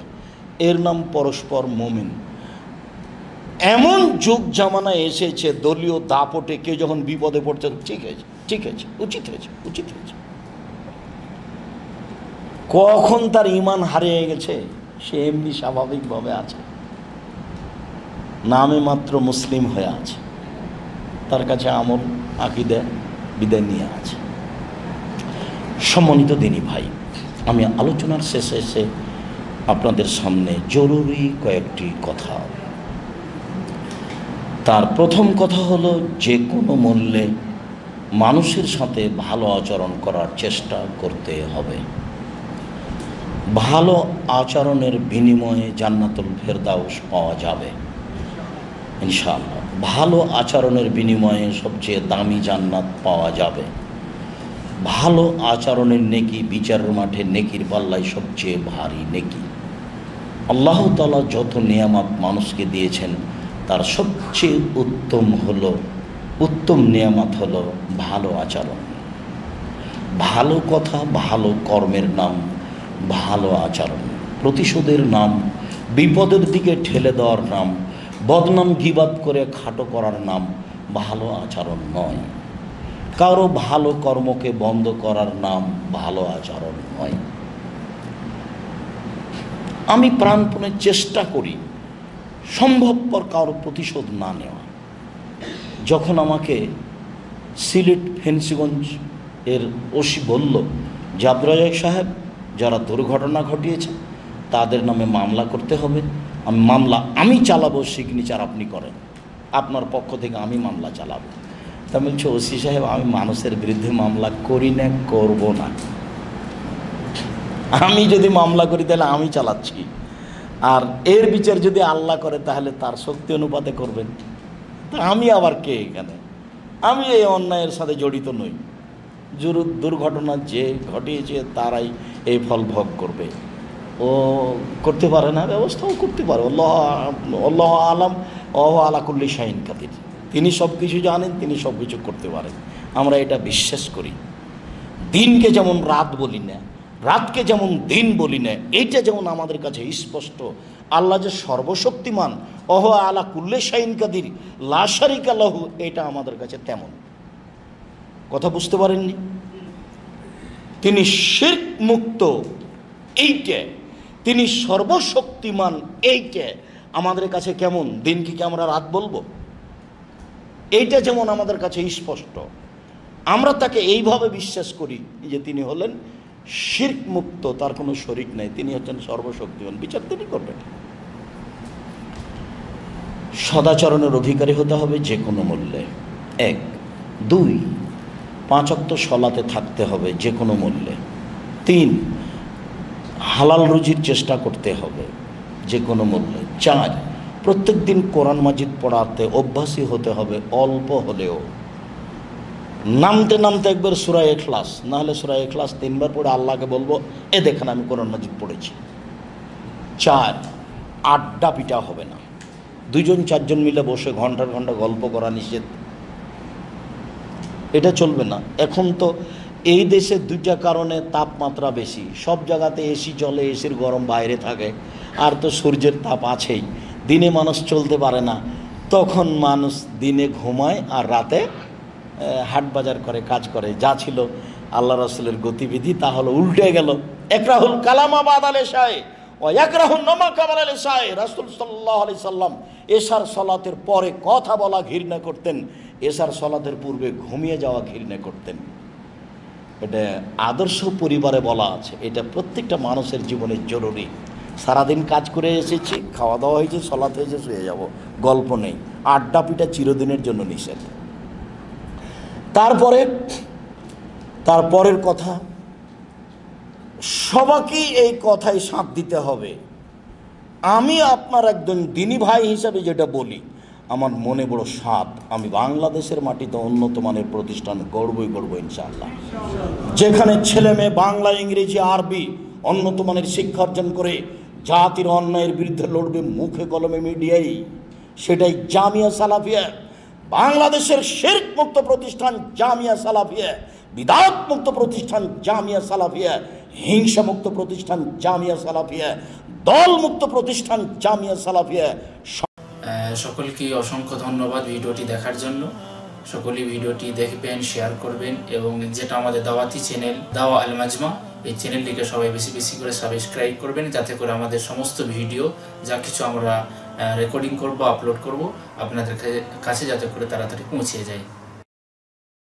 এর নাম পরস্পর মোমেন। এমন যুগ জামানা এসেছে, দলীয় দাপটে কেউ যখন বিপদে পড়ছে, ঠিক আছে ঠিক আছে, উচিত হয়েছে উচিত হয়েছে, কখন তার ঈমান হারিয়ে গেছে, সে এমনি স্বাভাবিকভাবে আছে, নামে মাত্র মুসলিম হয়ে আছে, তার কাছে আমল আকীদা বিদায় নিয়ে আছে। সম্মানিত দিনী ভাই, আমি আলোচনার শেষে এসে আপনাদের সামনে জরুরি কয়েকটি কথা। তার প্রথম কথা হলো, যে কোনো মূল্যে মানুষের সাথে ভালো আচরণ করার চেষ্টা করতে হবে। ভালো আচরণের বিনিময়ে জান্নাতুল ফেরদাউস পাওয়া যাবে ইনশাআল্লাহ। ভালো আচরণের বিনিময়ে সবচেয়ে দামি জান্নাত পাওয়া যাবে। ভালো আচরণের নেকি বিচারের মাঠে নেকির পাল্লায় সবচেয়ে ভারী নেকি। আল্লাহ তাআলা যত নিয়ামত মানুষকে দিয়েছেন, তার সবচেয়ে উত্তম নিয়ামত হলো ভালো আচরণ। ভালো কথা, ভালো কর্মের নাম ভালো আচরণ। প্রতিশোধের নাম, বিপদের দিকে ঠেলে দেওয়ার নাম, বদনাম গীবাত করে খাটো করার নাম ভালো আচরণ নয়। কারো ভালো কর্মকে বন্ধ করার নাম ভালো আচরণ নয়। আমি প্রাণপণে চেষ্টা করি সম্ভবপর কারো প্রতিশোধ না নেওয়া। যখন আমাকে সিলেট ফেন্সিগঞ্জ এর ওসি বলল যে আব্দুর রাজ্জাক সাহেব, যারা দুর্ঘটনা ঘটিয়েছে তাদের নামে মামলা করতে হবে, আমি চালাবো, সিগনেচার আপনি করেন, আপনার পক্ষ থেকে আমি মামলা চালাবো। তা বলছে, ওসি সাহেব, আমি মানুষের বিরুদ্ধে মামলা করি না, করব না। আমি যদি মামলা করি তাহলে আমি চালাচ্ছি, আর এর বিচার যদি আল্লাহ করে তাহলে তার শক্তি অনুপাতে করবেন। তা আমি আবার কে এখানে? আমি এই অন্যায়ের সাথে জড়িত নই। দুর্ঘটনা যে ঘটিয়েছে তারাই এই ফল ভোগ করবে। ও করতে পারে না, ব্যবস্থাও করতে পারে। আল্লাহ আলাম আলা কুল্লি শাইইন কাদির। তিনি সব কিছু জানেন, তিনি সব কিছু করতে পারেন। আমরা এটা বিশ্বাস করি। দিনকে যেমন রাত বলি না, রাতকে যেমন দিন বলি না, এইটা যেমন আমাদের কাছে স্পষ্ট। আল্লাহ যে সর্বশক্তিমান, আলা কুল্লি শাইইন কাদির, লা শারিকা লাহু, এটা আমাদের কাছে তেমন। কথা বুঝতে পারেননি? তিনি শিরক মুক্ত, এইটা। তিনি সর্বশক্তিমান, এইটা আমাদের কাছে কেমন। দিনকে কি আমরা রাত বলবো? এইটা যেমন আমাদের কাছে স্পষ্ট। আমরা তাকে এইভাবে বিশ্বাস করি যে তিনি হলেন শিরক মুক্ত, তার কোনো শরিক নাই, তিনি হচ্ছেন সর্বশক্তিমান, বিচার তিনি করবেন। সদাচরণের অধিকারী হতে হবে যে কোনো মূল্যে। 1, 2, 5 ওয়াক্ত সলাতে থাকতে হবে যে কোনো মূল্যে। 3, হালাল রুজির চেষ্টা করতে হবে যে কোনো মূল্যে। 4, প্রত্যেক দিন কোরআন মাজিদ পড়াতে অভ্যাসী হতে হবে, অল্প হলেও। নামতে নামতে একবার সূরা ইখলাস, না হলে সূরা ইখলাস 3 বার পড়ে আল্লাহকে বলবো, এ দেখেন আমি কোরআন মাজিদ পড়েছি। 4, আড্ডা পিটা হবে না। 2-4 জন মিলে বসে ঘন্টার ঘন্টা গল্প করা নিষেধ, এটা চলবে না। এখন তো এই দেশে 2টা কারণে তাপমাত্রা বেশি। সব জায়গাতে এসি চলে, এসির গরম বাইরে থাকে, আর তো সূর্যের তাপ আছেই। দিনে মানুষ চলতে পারে না, তখন মানুষ দিনে ঘুমায় আর রাতে হাট বাজার করে, কাজ করে। যা ছিল আল্লাহ রাসূলের গতিবিধি, তা হলো উল্টে গেল। একরাহুল কালামা বাদাল ইশায়ে ওয়া ইয়াকরাহুন নামা কাবাল ইশায়ে। রাসূল সাল্লাল্লাহু আলাইহি সাল্লাম এশার সালাতের পরে কথা বলা ঘৃণা করতেন, এশার সালাতের পূর্বে ঘুমিয়ে যাওয়া ঘৃণা করতেন। এটা আদর্শ পরিবারে বলা আছে, এটা প্রত্যেকটা মানুষের জীবনে জরুরি। সারাদিন কাজ করে এসেছি, খাওয়া দাওয়া হয়েছে, সালাত হয়েছে, শুয়ে যাব, গল্প নেই। আড্ডা পিটা চিরদিনের জন্য নিষেধ। তারপরের কথা, সবাইকেই এই কথায় সাথ দিতে হবে। আমি আপনার একজন দিনী ভাই হিসাবে যেটা বলি, আমার মনে বড় সাধ, আমি বাংলাদেশের মাটিতে উন্নত মানের প্রতিষ্ঠান গড়বই ইনশাআল্লাহ, যেখানে ছেলে মেয়ে বাংলা, ইংরেজি, আরবি উন্নত মানের শিক্ষা অর্জন করে জাতির অন্যায়ের বিরুদ্ধে লড়বে মুখে কলমে মিডিয়ায়। সেটাই জামিয়া সালাফিয়া, বাংলাদেশের শিরক মুক্ত প্রতিষ্ঠান জামিয়া সালাফিয়া, বিদআত মুক্ত প্রতিষ্ঠান জামিয়া সালাফিয়া, হিংসা মুক্ত প্রতিষ্ঠান জামিয়া সালাফিয়া, দল মুক্ত প্রতিষ্ঠান জামিয়া সালাফিয়া। সকলকে অসংখ্য ধন্যবাদ ভিডিওটি দেখার জন্য। সকলেই ভিডিওটি দেখবেন, শেয়ার করবেন, এবং যেটা আমাদের দাওয়াতি চ্যানেল দাওয়া আল মাজমা, এই চ্যানেলটিকে সবাই বেশি বেশি করে সাবস্ক্রাইব করবেন, যাতে করে আমাদের সমস্ত ভিডিও যা কিছু আমরা রেকর্ডিং করব, আপলোড করব, আপনাদের কাছে যাতে করে তাড়াতাড়ি পৌঁছে যায়।